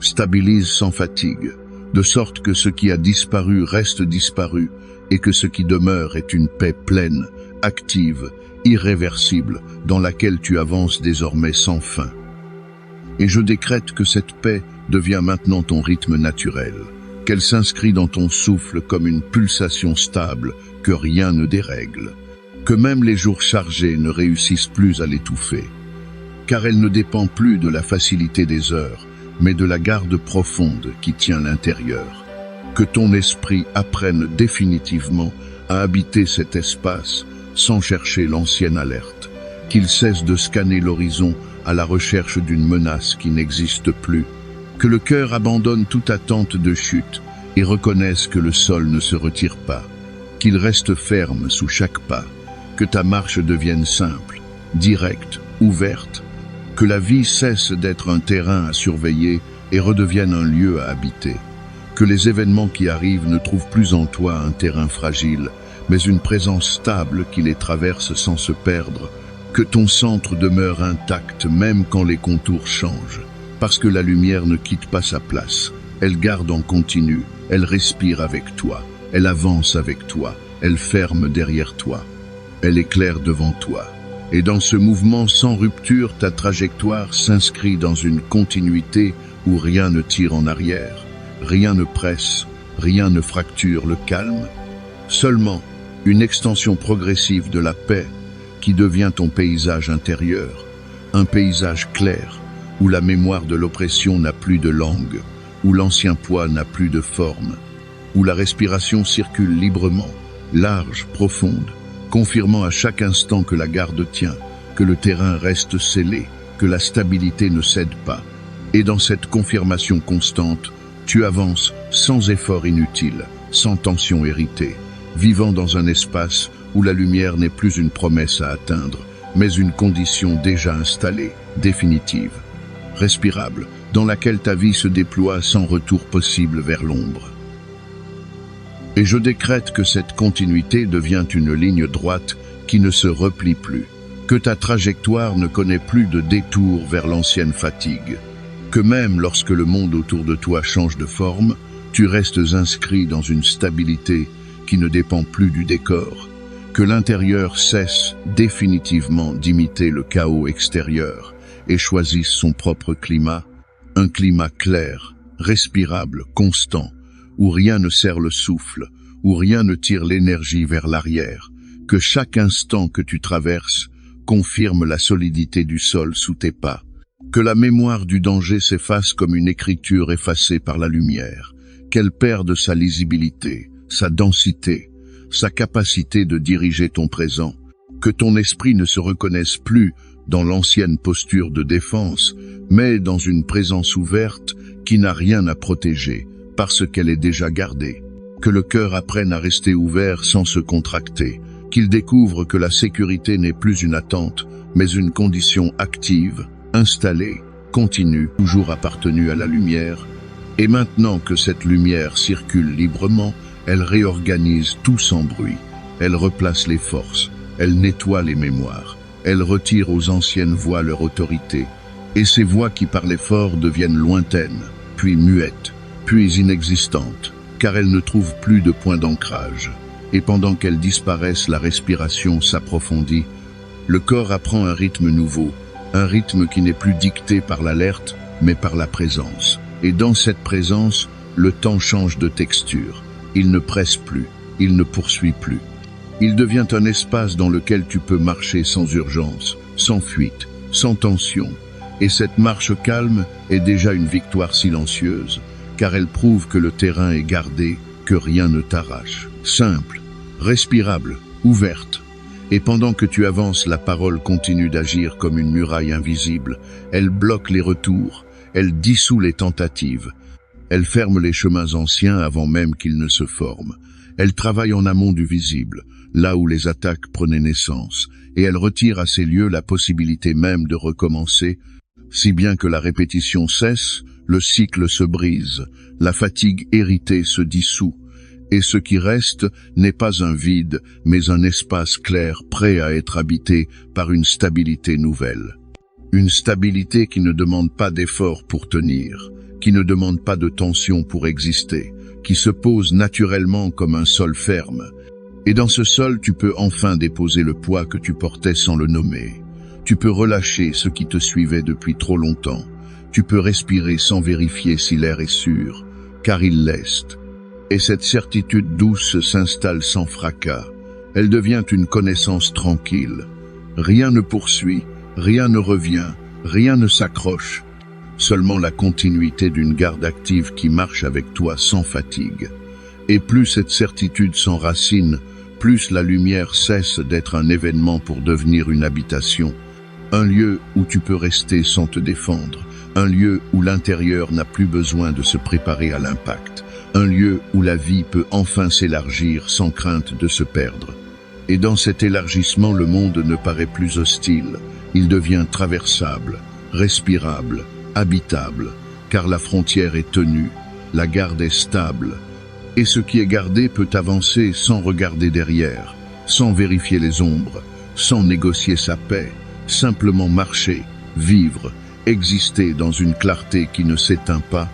stabilise sans fatigue, de sorte que ce qui a disparu reste disparu, et que ce qui demeure est une paix pleine, active, irréversible, dans laquelle tu avances désormais sans fin. Et je décrète que cette paix devient maintenant ton rythme naturel, qu'elle s'inscrit dans ton souffle comme une pulsation stable, que rien ne dérègle, que même les jours chargés ne réussissent plus à l'étouffer, car elle ne dépend plus de la facilité des heures, mais de la garde profonde qui tient l'intérieur. Que ton esprit apprenne définitivement à habiter cet espace sans chercher l'ancienne alerte, qu'il cesse de scanner l'horizon à la recherche d'une menace qui n'existe plus, que le cœur abandonne toute attente de chute et reconnaisse que le sol ne se retire pas, qu'il reste ferme sous chaque pas, que ta marche devienne simple, directe, ouverte, que la vie cesse d'être un terrain à surveiller et redevienne un lieu à habiter, que les événements qui arrivent ne trouvent plus en toi un terrain fragile, mais une présence stable qui les traverse sans se perdre, que ton centre demeure intact même quand les contours changent, parce que la lumière ne quitte pas sa place, elle garde en continu, elle respire avec toi, Elle avance avec toi, elle ferme derrière toi, elle éclaire devant toi. Et dans ce mouvement sans rupture, ta trajectoire s'inscrit dans une continuité où rien ne tire en arrière, rien ne presse, rien ne fracture le calme. Seulement une extension progressive de la paix qui devient ton paysage intérieur, un paysage clair où la mémoire de l'oppression n'a plus de langue, où l'ancien poids n'a plus de forme, où la respiration circule librement, large, profonde, confirmant à chaque instant que la garde tient, que le terrain reste scellé, que la stabilité ne cède pas. Et dans cette confirmation constante, tu avances sans effort inutile, sans tension héritée, vivant dans un espace où la lumière n'est plus une promesse à atteindre, mais une condition déjà installée, définitive, respirable, dans laquelle ta vie se déploie sans retour possible vers l'ombre. Et je décrète que cette continuité devient une ligne droite qui ne se replie plus, que ta trajectoire ne connaît plus de détour vers l'ancienne fatigue, que même lorsque le monde autour de toi change de forme, tu restes inscrit dans une stabilité qui ne dépend plus du décor, que l'intérieur cesse définitivement d'imiter le chaos extérieur et choisisse son propre climat, un climat clair, respirable, constant, où rien ne serre le souffle, où rien ne tire l'énergie vers l'arrière, que chaque instant que tu traverses confirme la solidité du sol sous tes pas, que la mémoire du danger s'efface comme une écriture effacée par la lumière, qu'elle perde sa lisibilité, sa densité, sa capacité de diriger ton présent, que ton esprit ne se reconnaisse plus dans l'ancienne posture de défense, mais dans une présence ouverte qui n'a rien à protéger, parce qu'elle est déjà gardée, que le cœur apprenne à rester ouvert sans se contracter, qu'il découvre que la sécurité n'est plus une attente, mais une condition active, installée, continue, toujours appartenue à la lumière. Et maintenant que cette lumière circule librement, elle réorganise tout sans bruit, elle replace les forces, elle nettoie les mémoires, elle retire aux anciennes voix leur autorité, et ces voix qui parlaient fort deviennent lointaines, puis muettes, puis inexistantes, car elles ne trouvent plus de point d'ancrage. Et pendant qu'elles disparaissent, la respiration s'approfondit, le corps apprend un rythme nouveau, un rythme qui n'est plus dicté par l'alerte, mais par la présence. Et dans cette présence, le temps change de texture. Il ne presse plus, il ne poursuit plus. Il devient un espace dans lequel tu peux marcher sans urgence, sans fuite, sans tension. Et cette marche calme est déjà une victoire silencieuse, car elle prouve que le terrain est gardé, que rien ne t'arrache. Simple, respirable, ouverte. Et pendant que tu avances, la parole continue d'agir comme une muraille invisible. Elle bloque les retours, elle dissout les tentatives. Elle ferme les chemins anciens avant même qu'ils ne se forment. Elle travaille en amont du visible, là où les attaques prenaient naissance, et elle retire à ces lieux la possibilité même de recommencer, si bien que la répétition cesse, le cycle se brise, la fatigue héritée se dissout, et ce qui reste n'est pas un vide, mais un espace clair prêt à être habité par une stabilité nouvelle. Une stabilité qui ne demande pas d'effort pour tenir, qui ne demande pas de tension pour exister, qui se pose naturellement comme un sol ferme. Et dans ce sol, tu peux enfin déposer le poids que tu portais sans le nommer. Tu peux relâcher ce qui te suivait depuis trop longtemps. Tu peux respirer sans vérifier si l'air est sûr, car il l'est. Et cette certitude douce s'installe sans fracas. Elle devient une connaissance tranquille. Rien ne poursuit, rien ne revient, rien ne s'accroche. Seulement la continuité d'une garde active qui marche avec toi sans fatigue. Et plus cette certitude s'enracine, plus la lumière cesse d'être un événement pour devenir une habitation. Un lieu où tu peux rester sans te défendre. Un lieu où l'intérieur n'a plus besoin de se préparer à l'impact. Un lieu où la vie peut enfin s'élargir sans crainte de se perdre. Et dans cet élargissement, le monde ne paraît plus hostile. Il devient traversable, respirable, habitable, car la frontière est tenue, la garde est stable. Et ce qui est gardé peut avancer sans regarder derrière, sans vérifier les ombres, sans négocier sa paix, simplement marcher, vivre, exister dans une clarté qui ne s'éteint pas,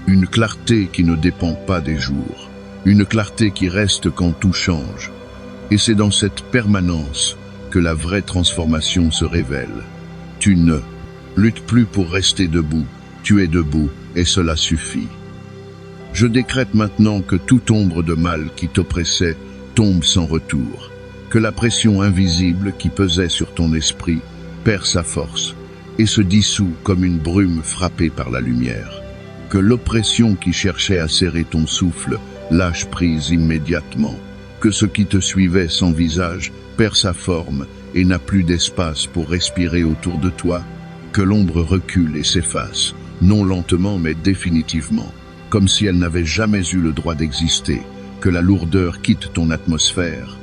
une clarté qui ne dépend pas des jours, une clarté qui reste quand tout change. Et c'est dans cette permanence que la vraie transformation se révèle. Tu ne luttes plus pour rester debout, tu es debout et cela suffit. Je décrète maintenant que toute ombre de mal qui t'oppressait tombe sans retour, que la pression invisible qui pesait sur ton esprit perd sa force et se dissout comme une brume frappée par la lumière, que l'oppression qui cherchait à serrer ton souffle lâche prise immédiatement, que ce qui te suivait sans visage perd sa forme et n'a plus d'espace pour respirer autour de toi, que l'ombre recule et s'efface, non lentement mais définitivement, comme si elle n'avait jamais eu le droit d'exister, que la lourdeur quitte ton atmosphère,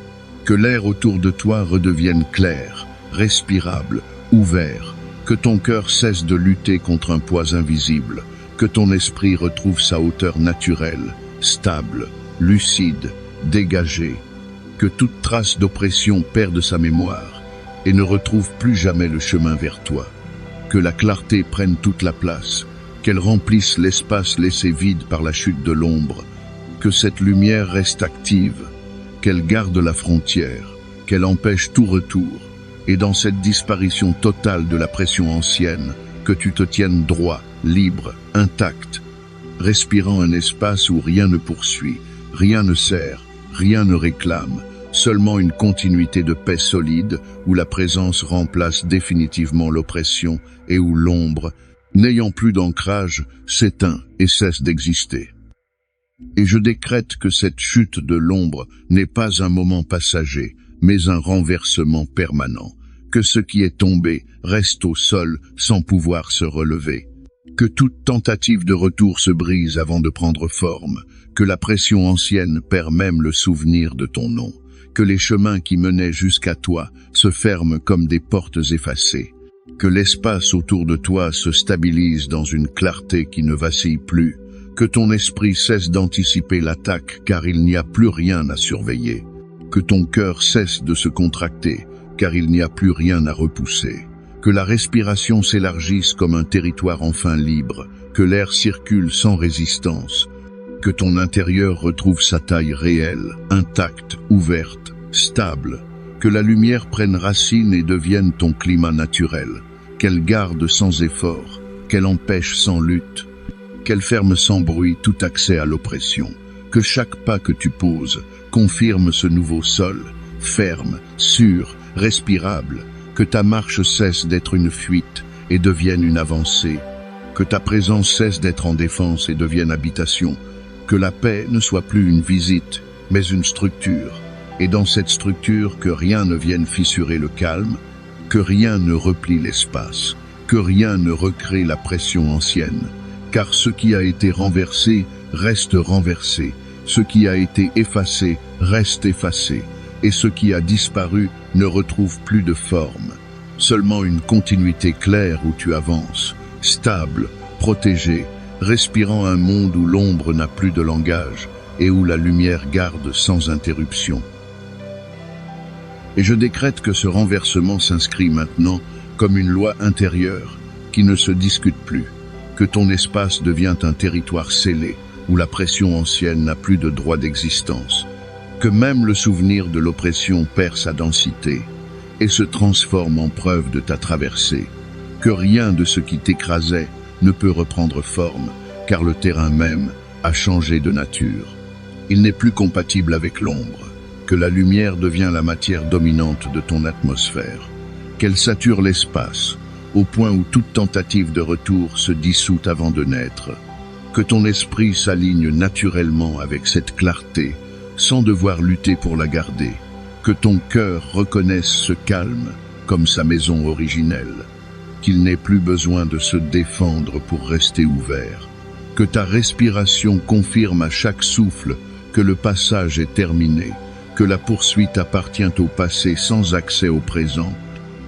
que l'air autour de toi redevienne clair, respirable, ouvert, que ton cœur cesse de lutter contre un poids invisible, que ton esprit retrouve sa hauteur naturelle, stable, lucide, dégagé, que toute trace d'oppression perde sa mémoire et ne retrouve plus jamais le chemin vers toi, que la clarté prenne toute la place, qu'elle remplisse l'espace laissé vide par la chute de l'ombre, que cette lumière reste active, qu'elle garde la frontière, qu'elle empêche tout retour, et dans cette disparition totale de la pression ancienne, que tu te tiennes droit, libre, intact, respirant un espace où rien ne poursuit, rien ne sert, rien ne réclame, seulement une continuité de paix solide où la présence remplace définitivement l'oppression et où l'ombre, n'ayant plus d'ancrage, s'éteint et cesse d'exister. Et je décrète que cette chute de l'ombre n'est pas un moment passager, mais un renversement permanent, que ce qui est tombé reste au sol sans pouvoir se relever, que toute tentative de retour se brise avant de prendre forme, que la pression ancienne perd même le souvenir de ton nom, que les chemins qui menaient jusqu'à toi se ferment comme des portes effacées, que l'espace autour de toi se stabilise dans une clarté qui ne vacille plus, que ton esprit cesse d'anticiper l'attaque car il n'y a plus rien à surveiller, que ton cœur cesse de se contracter car il n'y a plus rien à repousser, que la respiration s'élargisse comme un territoire enfin libre, que l'air circule sans résistance, que ton intérieur retrouve sa taille réelle, intacte, ouverte, stable, que la lumière prenne racine et devienne ton climat naturel, qu'elle garde sans effort, qu'elle empêche sans lutte, qu'elle ferme sans bruit tout accès à l'oppression, que chaque pas que tu poses confirme ce nouveau sol, ferme, sûr, respirable, que ta marche cesse d'être une fuite et devienne une avancée, que ta présence cesse d'être en défense et devienne habitation, que la paix ne soit plus une visite, mais une structure, et dans cette structure que rien ne vienne fissurer le calme, que rien ne replie l'espace, que rien ne recrée la pression ancienne, car ce qui a été renversé reste renversé, ce qui a été effacé reste effacé, et ce qui a disparu ne retrouve plus de forme, seulement une continuité claire où tu avances, stable, protégé, respirant un monde où l'ombre n'a plus de langage et où la lumière garde sans interruption. Et je décrète que ce renversement s'inscrit maintenant comme une loi intérieure qui ne se discute plus, que ton espace devient un territoire scellé où la pression ancienne n'a plus de droit d'existence, que même le souvenir de l'oppression perd sa densité et se transforme en preuve de ta traversée, que rien de ce qui t'écrasait ne peut reprendre forme, car le terrain même a changé de nature. Il n'est plus compatible avec l'ombre, que la lumière devient la matière dominante de ton atmosphère, qu'elle sature l'espace, au point où toute tentative de retour se dissout avant de naître, que ton esprit s'aligne naturellement avec cette clarté, sans devoir lutter pour la garder, que ton cœur reconnaisse ce calme comme sa maison originelle, qu'il n'ait plus besoin de se défendre pour rester ouvert, que ta respiration confirme à chaque souffle que le passage est terminé, que la poursuite appartient au passé sans accès au présent,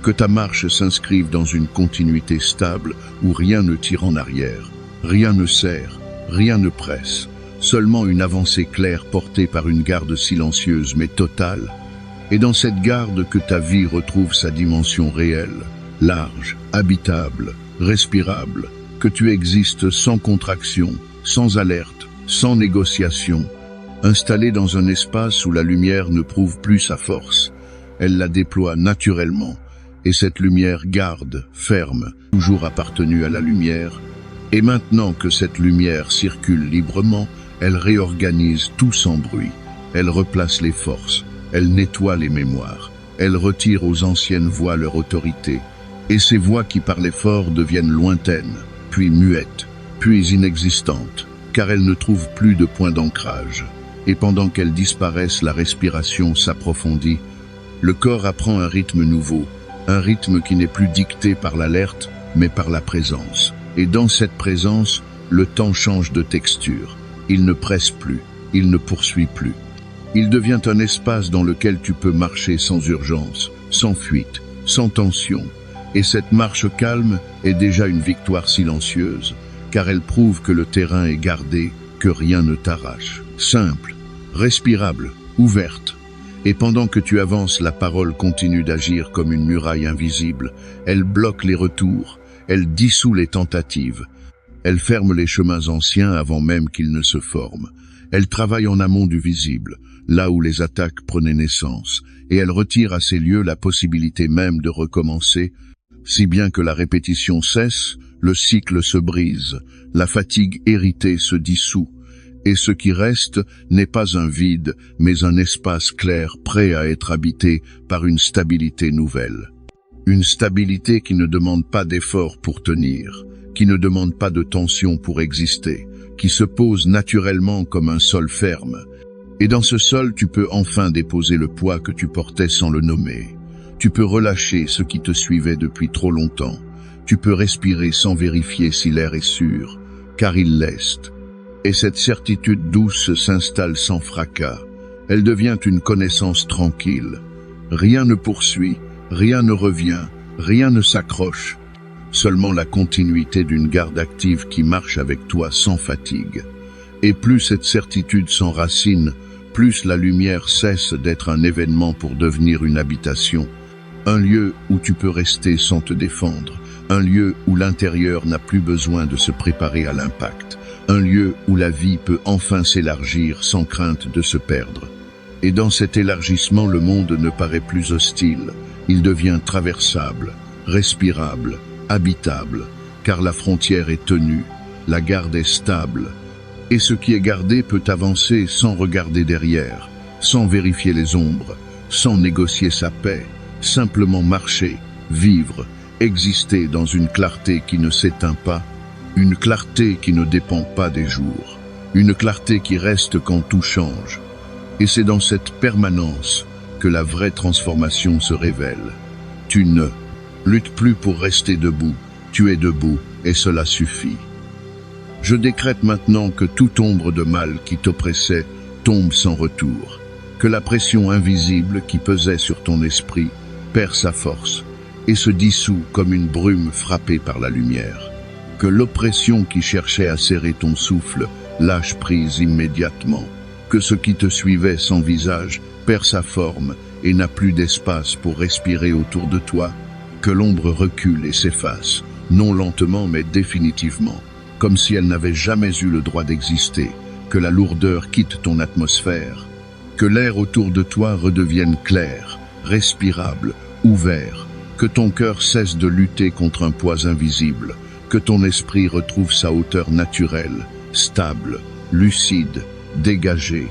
que ta marche s'inscrive dans une continuité stable où rien ne tire en arrière, rien ne serre, rien ne presse, seulement une avancée claire portée par une garde silencieuse mais totale, et dans cette garde que ta vie retrouve sa dimension réelle, large, habitable, respirable, que tu existes sans contraction, sans alerte, sans négociation, Installée dans un espace où la lumière ne prouve plus sa force, elle la déploie naturellement, et cette lumière garde, ferme, toujours appartenue à la lumière. Et maintenant que cette lumière circule librement, elle réorganise tout sans bruit. Elle replace les forces, elle nettoie les mémoires, elle retire aux anciennes voix leur autorité. Et ces voix qui parlaient fort deviennent lointaines, puis muettes, puis inexistantes, car elles ne trouvent plus de point d'ancrage. Et pendant qu'elles disparaissent, la respiration s'approfondit. Le corps apprend un rythme nouveau, un rythme qui n'est plus dicté par l'alerte, mais par la présence. Et dans cette présence, le temps change de texture. Il ne presse plus, il ne poursuit plus. Il devient un espace dans lequel tu peux marcher sans urgence, sans fuite, sans tension. Et cette marche calme est déjà une victoire silencieuse, car elle prouve que le terrain est gardé, que rien ne t'arrache. Simple, respirable, ouverte. Et pendant que tu avances, la parole continue d'agir comme une muraille invisible. Elle bloque les retours, elle dissout les tentatives. Elle ferme les chemins anciens avant même qu'ils ne se forment. Elle travaille en amont du visible, là où les attaques prenaient naissance, et elle retire à ces lieux la possibilité même de recommencer, si bien que la répétition cesse, le cycle se brise, la fatigue héritée se dissout, et ce qui reste n'est pas un vide, mais un espace clair prêt à être habité par une stabilité nouvelle. Une stabilité qui ne demande pas d'effort pour tenir, qui ne demande pas de tension pour exister, qui se pose naturellement comme un sol ferme. Et dans ce sol, tu peux enfin déposer le poids que tu portais sans le nommer. Tu peux relâcher ce qui te suivait depuis trop longtemps. Tu peux respirer sans vérifier si l'air est sûr, car il l'est. Et cette certitude douce s'installe sans fracas. Elle devient une connaissance tranquille. Rien ne poursuit, rien ne revient, rien ne s'accroche. Seulement la continuité d'une garde active qui marche avec toi sans fatigue. Et plus cette certitude s'enracine, plus la lumière cesse d'être un événement pour devenir une habitation. Un lieu où tu peux rester sans te défendre. Un lieu où l'intérieur n'a plus besoin de se préparer à l'impact. Un lieu où la vie peut enfin s'élargir sans crainte de se perdre. Et dans cet élargissement, le monde ne paraît plus hostile. Il devient traversable, respirable, habitable, car la frontière est tenue, la garde est stable. Et ce qui est gardé peut avancer sans regarder derrière, sans vérifier les ombres, sans négocier sa paix, simplement marcher, vivre, exister dans une clarté qui ne s'éteint pas, une clarté qui ne dépend pas des jours, une clarté qui reste quand tout change. Et c'est dans cette permanence que la vraie transformation se révèle. Tu ne luttes plus pour rester debout, tu es debout et cela suffit. Je décrète maintenant que toute ombre de mal qui t'oppressait tombe sans retour, que la pression invisible qui pesait sur ton esprit perd sa force et se dissout comme une brume frappée par la lumière, que l'oppression qui cherchait à serrer ton souffle lâche prise immédiatement, que ce qui te suivait sans visage perd sa forme et n'a plus d'espace pour respirer autour de toi, que l'ombre recule et s'efface, non lentement mais définitivement, comme si elle n'avait jamais eu le droit d'exister, que la lourdeur quitte ton atmosphère, que l'air autour de toi redevienne clair, respirable, ouvert, que ton cœur cesse de lutter contre un poids invisible, que ton esprit retrouve sa hauteur naturelle, stable, lucide, dégagé,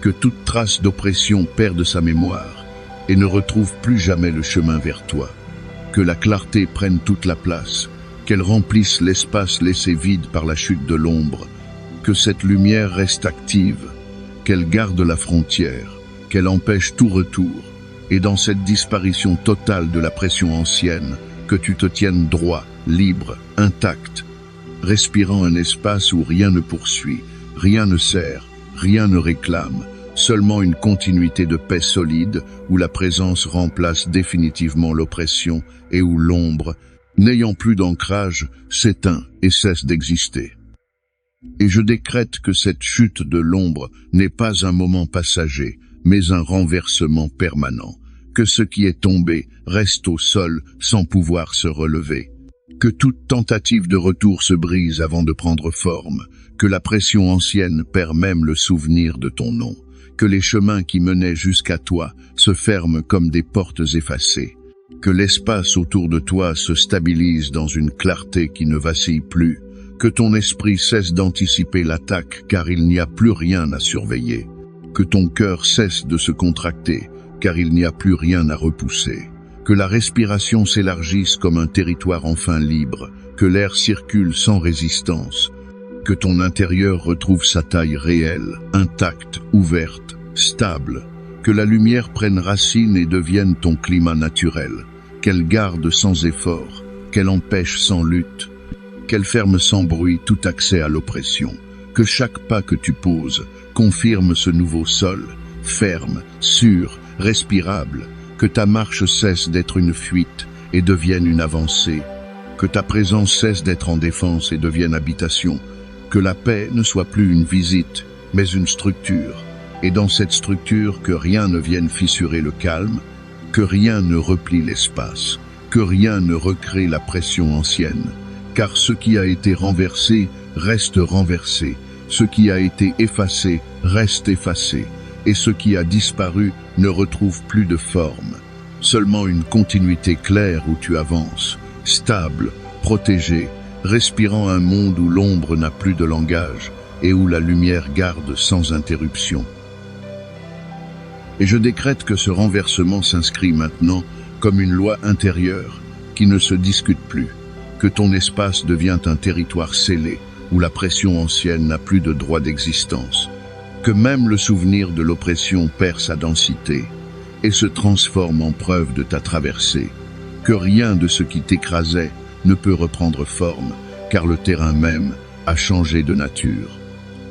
que toute trace d'oppression perde sa mémoire et ne retrouve plus jamais le chemin vers toi, que la clarté prenne toute la place, qu'elle remplisse l'espace laissé vide par la chute de l'ombre, que cette lumière reste active, qu'elle garde la frontière, qu'elle empêche tout retour, et dans cette disparition totale de la pression ancienne, que tu te tiennes droit, libre, intact, respirant un espace où rien ne poursuit, rien ne sert, rien ne réclame, seulement une continuité de paix solide où la présence remplace définitivement l'oppression et où l'ombre, n'ayant plus d'ancrage, s'éteint et cesse d'exister. Et je décrète que cette chute de l'ombre n'est pas un moment passager, mais un renversement permanent, que ce qui est tombé reste au sol sans pouvoir se relever. Que toute tentative de retour se brise avant de prendre forme, que la pression ancienne perd même le souvenir de ton nom, que les chemins qui menaient jusqu'à toi se ferment comme des portes effacées, que l'espace autour de toi se stabilise dans une clarté qui ne vacille plus, que ton esprit cesse d'anticiper l'attaque car il n'y a plus rien à surveiller, que ton cœur cesse de se contracter car il n'y a plus rien à repousser, que la respiration s'élargisse comme un territoire enfin libre, que l'air circule sans résistance, que ton intérieur retrouve sa taille réelle, intacte, ouverte, stable, que la lumière prenne racine et devienne ton climat naturel, qu'elle garde sans effort, qu'elle empêche sans lutte, qu'elle ferme sans bruit tout accès à l'oppression, que chaque pas que tu poses confirme ce nouveau sol, ferme, sûr, respirable, que ta marche cesse d'être une fuite et devienne une avancée, que ta présence cesse d'être en défense et devienne habitation, que la paix ne soit plus une visite, mais une structure, et dans cette structure que rien ne vienne fissurer le calme, que rien ne replie l'espace, que rien ne recrée la pression ancienne, car ce qui a été renversé reste renversé, ce qui a été effacé reste effacé, et ce qui a disparu ne retrouve plus de forme, seulement une continuité claire où tu avances, stable, protégé, respirant un monde où l'ombre n'a plus de langage et où la lumière garde sans interruption. Et je décrète que ce renversement s'inscrit maintenant comme une loi intérieure qui ne se discute plus, que ton espace devient un territoire scellé où la pression ancienne n'a plus de droit d'existence, que même le souvenir de l'oppression perd sa densité et se transforme en preuve de ta traversée, que rien de ce qui t'écrasait ne peut reprendre forme, car le terrain même a changé de nature.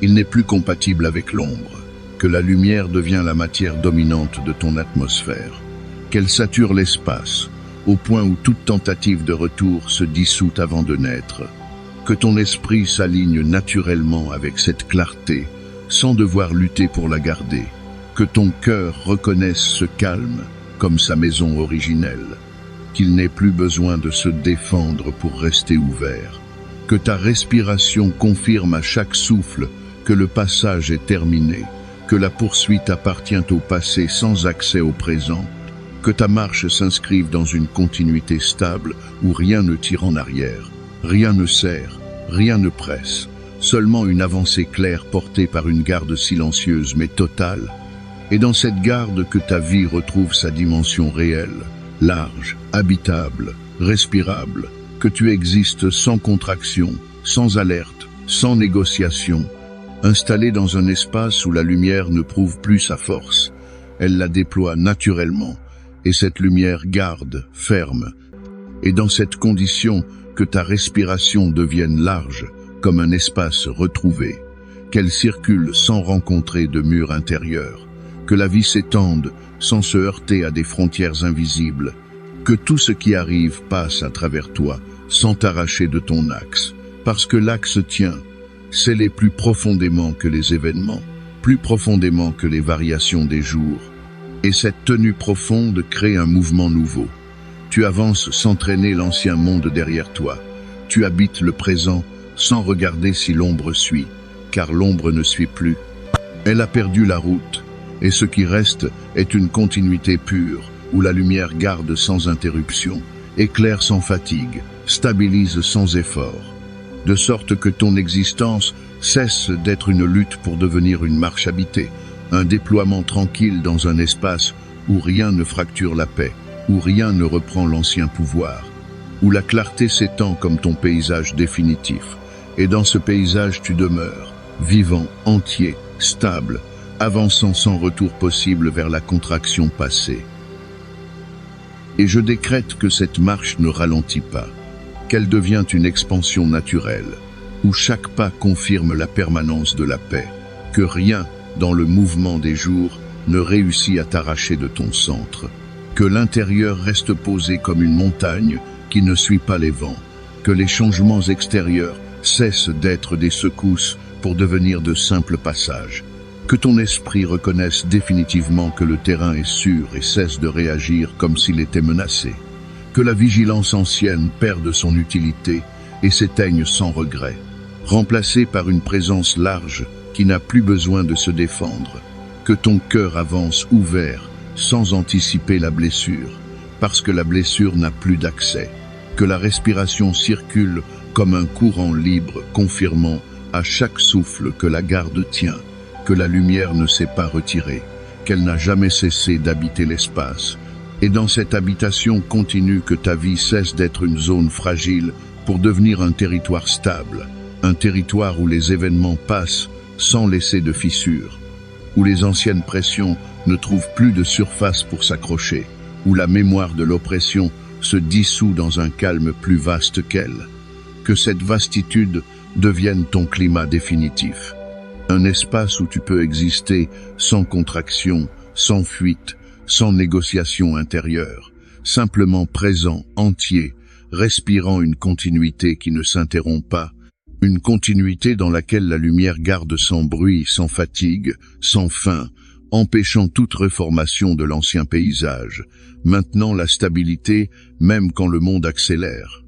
Il n'est plus compatible avec l'ombre, que la lumière devient la matière dominante de ton atmosphère, qu'elle sature l'espace, au point où toute tentative de retour se dissout avant de naître, que ton esprit s'aligne naturellement avec cette clarté, sans devoir lutter pour la garder, que ton cœur reconnaisse ce calme comme sa maison originelle, qu'il n'ait plus besoin de se défendre pour rester ouvert, que ta respiration confirme à chaque souffle que le passage est terminé, que la poursuite appartient au passé sans accès au présent, que ta marche s'inscrive dans une continuité stable où rien ne tire en arrière, rien ne serre, rien ne presse, seulement une avancée claire portée par une garde silencieuse mais totale, et dans cette garde que ta vie retrouve sa dimension réelle, large, habitable, respirable, que tu existes sans contraction, sans alerte, sans négociation, installé dans un espace où la lumière ne prouve plus sa force, elle la déploie naturellement, et cette lumière garde, ferme, et dans cette condition que ta respiration devienne large, comme un espace retrouvé, qu'elle circule sans rencontrer de mur intérieur, que la vie s'étende sans se heurter à des frontières invisibles, que tout ce qui arrive passe à travers toi, sans t'arracher de ton axe, parce que l'axe tient, scellé plus profondément que les événements, plus profondément que les variations des jours, et cette tenue profonde crée un mouvement nouveau. Tu avances sans traîner l'ancien monde derrière toi, tu habites le présent sans regarder si l'ombre suit, car l'ombre ne suit plus. Elle a perdu la route, et ce qui reste est une continuité pure, où la lumière garde sans interruption, éclaire sans fatigue, stabilise sans effort, de sorte que ton existence cesse d'être une lutte pour devenir une marche habitée, un déploiement tranquille dans un espace où rien ne fracture la paix, où rien ne reprend l'ancien pouvoir, où la clarté s'étend comme ton paysage définitif, et dans ce paysage tu demeures, vivant, entier, stable, avançant sans retour possible vers la contraction passée. Et je décrète que cette marche ne ralentit pas, qu'elle devient une expansion naturelle, où chaque pas confirme la permanence de la paix, que rien, dans le mouvement des jours, ne réussit à t'arracher de ton centre, que l'intérieur reste posé comme une montagne qui ne suit pas les vents, que les changements extérieurs cessent d'être des secousses pour devenir de simples passages, que ton esprit reconnaisse définitivement que le terrain est sûr et cesse de réagir comme s'il était menacé, que la vigilance ancienne perde son utilité et s'éteigne sans regret, remplacée par une présence large qui n'a plus besoin de se défendre, que ton cœur avance ouvert sans anticiper la blessure, parce que la blessure n'a plus d'accès, que la respiration circule comme un courant libre confirmant à chaque souffle que la garde tient, que la lumière ne s'est pas retirée, qu'elle n'a jamais cessé d'habiter l'espace, et dans cette habitation continue que ta vie cesse d'être une zone fragile pour devenir un territoire stable, un territoire où les événements passent sans laisser de fissures, où les anciennes pressions ne trouvent plus de surface pour s'accrocher, où la mémoire de l'oppression se dissout dans un calme plus vaste qu'elle. Que cette vastitude devienne ton climat définitif. Un espace où tu peux exister sans contraction, sans fuite, sans négociation intérieure, simplement présent, entier, respirant une continuité qui ne s'interrompt pas, une continuité dans laquelle la lumière garde sans bruit, sans fatigue, sans fin, empêchant toute reformation de l'ancien paysage, maintenant la stabilité même quand le monde accélère.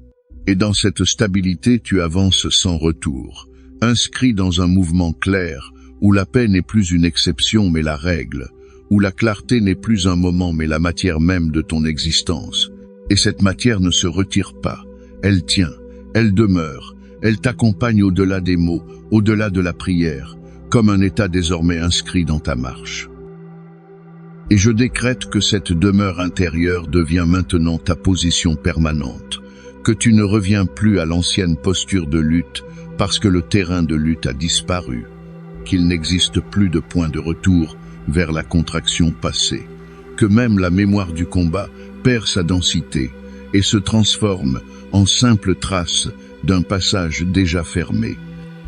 Et dans cette stabilité tu avances sans retour, inscrit dans un mouvement clair, où la paix n'est plus une exception mais la règle, où la clarté n'est plus un moment mais la matière même de ton existence. Et cette matière ne se retire pas, elle tient, elle demeure, elle t'accompagne au-delà des mots, au-delà de la prière, comme un état désormais inscrit dans ta marche. Et je décrète que cette demeure intérieure devient maintenant ta position permanente, que tu ne reviens plus à l'ancienne posture de lutte parce que le terrain de lutte a disparu, qu'il n'existe plus de point de retour vers la contraction passée, que même la mémoire du combat perd sa densité et se transforme en simple trace d'un passage déjà fermé,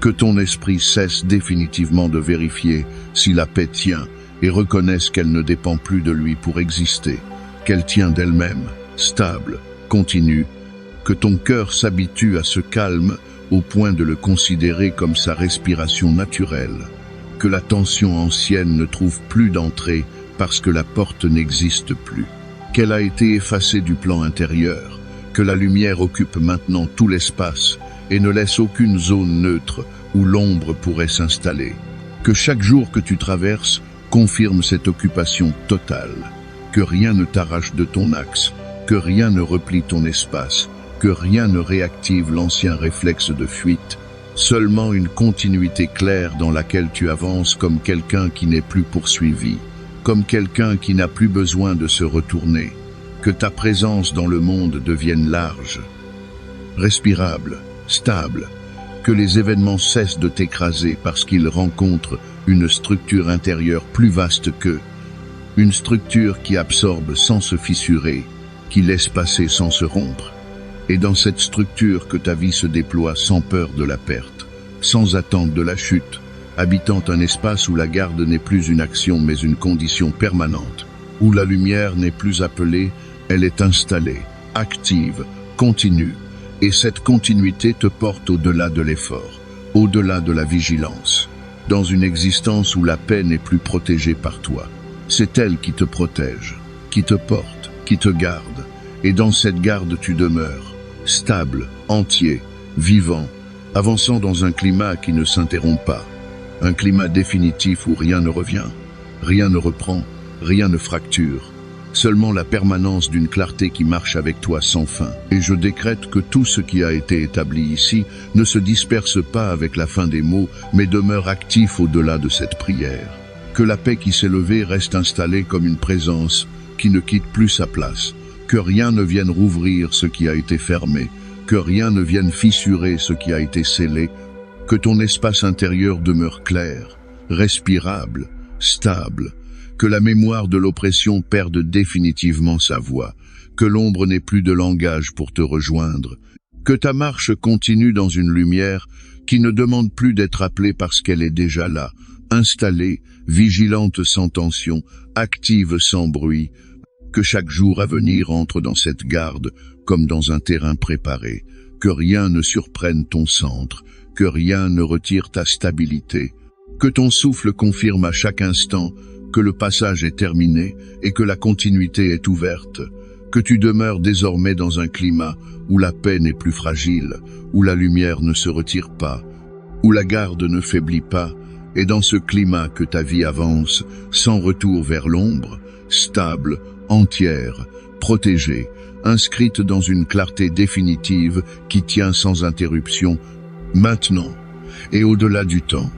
que ton esprit cesse définitivement de vérifier si la paix tient et reconnaisse qu'elle ne dépend plus de lui pour exister, qu'elle tient d'elle-même, stable, continue, que ton cœur s'habitue à ce calme au point de le considérer comme sa respiration naturelle, que la tension ancienne ne trouve plus d'entrée parce que la porte n'existe plus, qu'elle a été effacée du plan intérieur, que la lumière occupe maintenant tout l'espace et ne laisse aucune zone neutre où l'ombre pourrait s'installer, que chaque jour que tu traverses confirme cette occupation totale, que rien ne t'arrache de ton axe, que rien ne replie ton espace, que rien ne réactive l'ancien réflexe de fuite, seulement une continuité claire dans laquelle tu avances comme quelqu'un qui n'est plus poursuivi, comme quelqu'un qui n'a plus besoin de se retourner, que ta présence dans le monde devienne large, respirable, stable, que les événements cessent de t'écraser parce qu'ils rencontrent une structure intérieure plus vaste qu'eux, une structure qui absorbe sans se fissurer, qui laisse passer sans se rompre. Et dans cette structure que ta vie se déploie sans peur de la perte, sans attente de la chute, habitant un espace où la garde n'est plus une action mais une condition permanente, où la lumière n'est plus appelée, elle est installée, active, continue, et cette continuité te porte au-delà de l'effort, au-delà de la vigilance, dans une existence où la paix n'est plus protégée par toi. C'est elle qui te protège, qui te porte, qui te garde, et dans cette garde tu demeures, stable, entier, vivant, avançant dans un climat qui ne s'interrompt pas, un climat définitif où rien ne revient, rien ne reprend, rien ne fracture, seulement la permanence d'une clarté qui marche avec toi sans fin. Et je décrète que tout ce qui a été établi ici ne se disperse pas avec la fin des mots, mais demeure actif au-delà de cette prière. Que la paix qui s'est levée reste installée comme une présence qui ne quitte plus sa place, que rien ne vienne rouvrir ce qui a été fermé, que rien ne vienne fissurer ce qui a été scellé, que ton espace intérieur demeure clair, respirable, stable, que la mémoire de l'oppression perde définitivement sa voix, que l'ombre n'ait plus de langage pour te rejoindre, que ta marche continue dans une lumière qui ne demande plus d'être appelée parce qu'elle est déjà là, installée, vigilante sans tension, active sans bruit, que chaque jour à venir entre dans cette garde comme dans un terrain préparé, que rien ne surprenne ton centre, que rien ne retire ta stabilité, que ton souffle confirme à chaque instant que le passage est terminé et que la continuité est ouverte, que tu demeures désormais dans un climat où la paix n'est plus fragile, où la lumière ne se retire pas, où la garde ne faiblit pas, et dans ce climat que ta vie avance, sans retour vers l'ombre, stable, entière, protégée, inscrite dans une clarté définitive qui tient sans interruption, maintenant et au-delà du temps.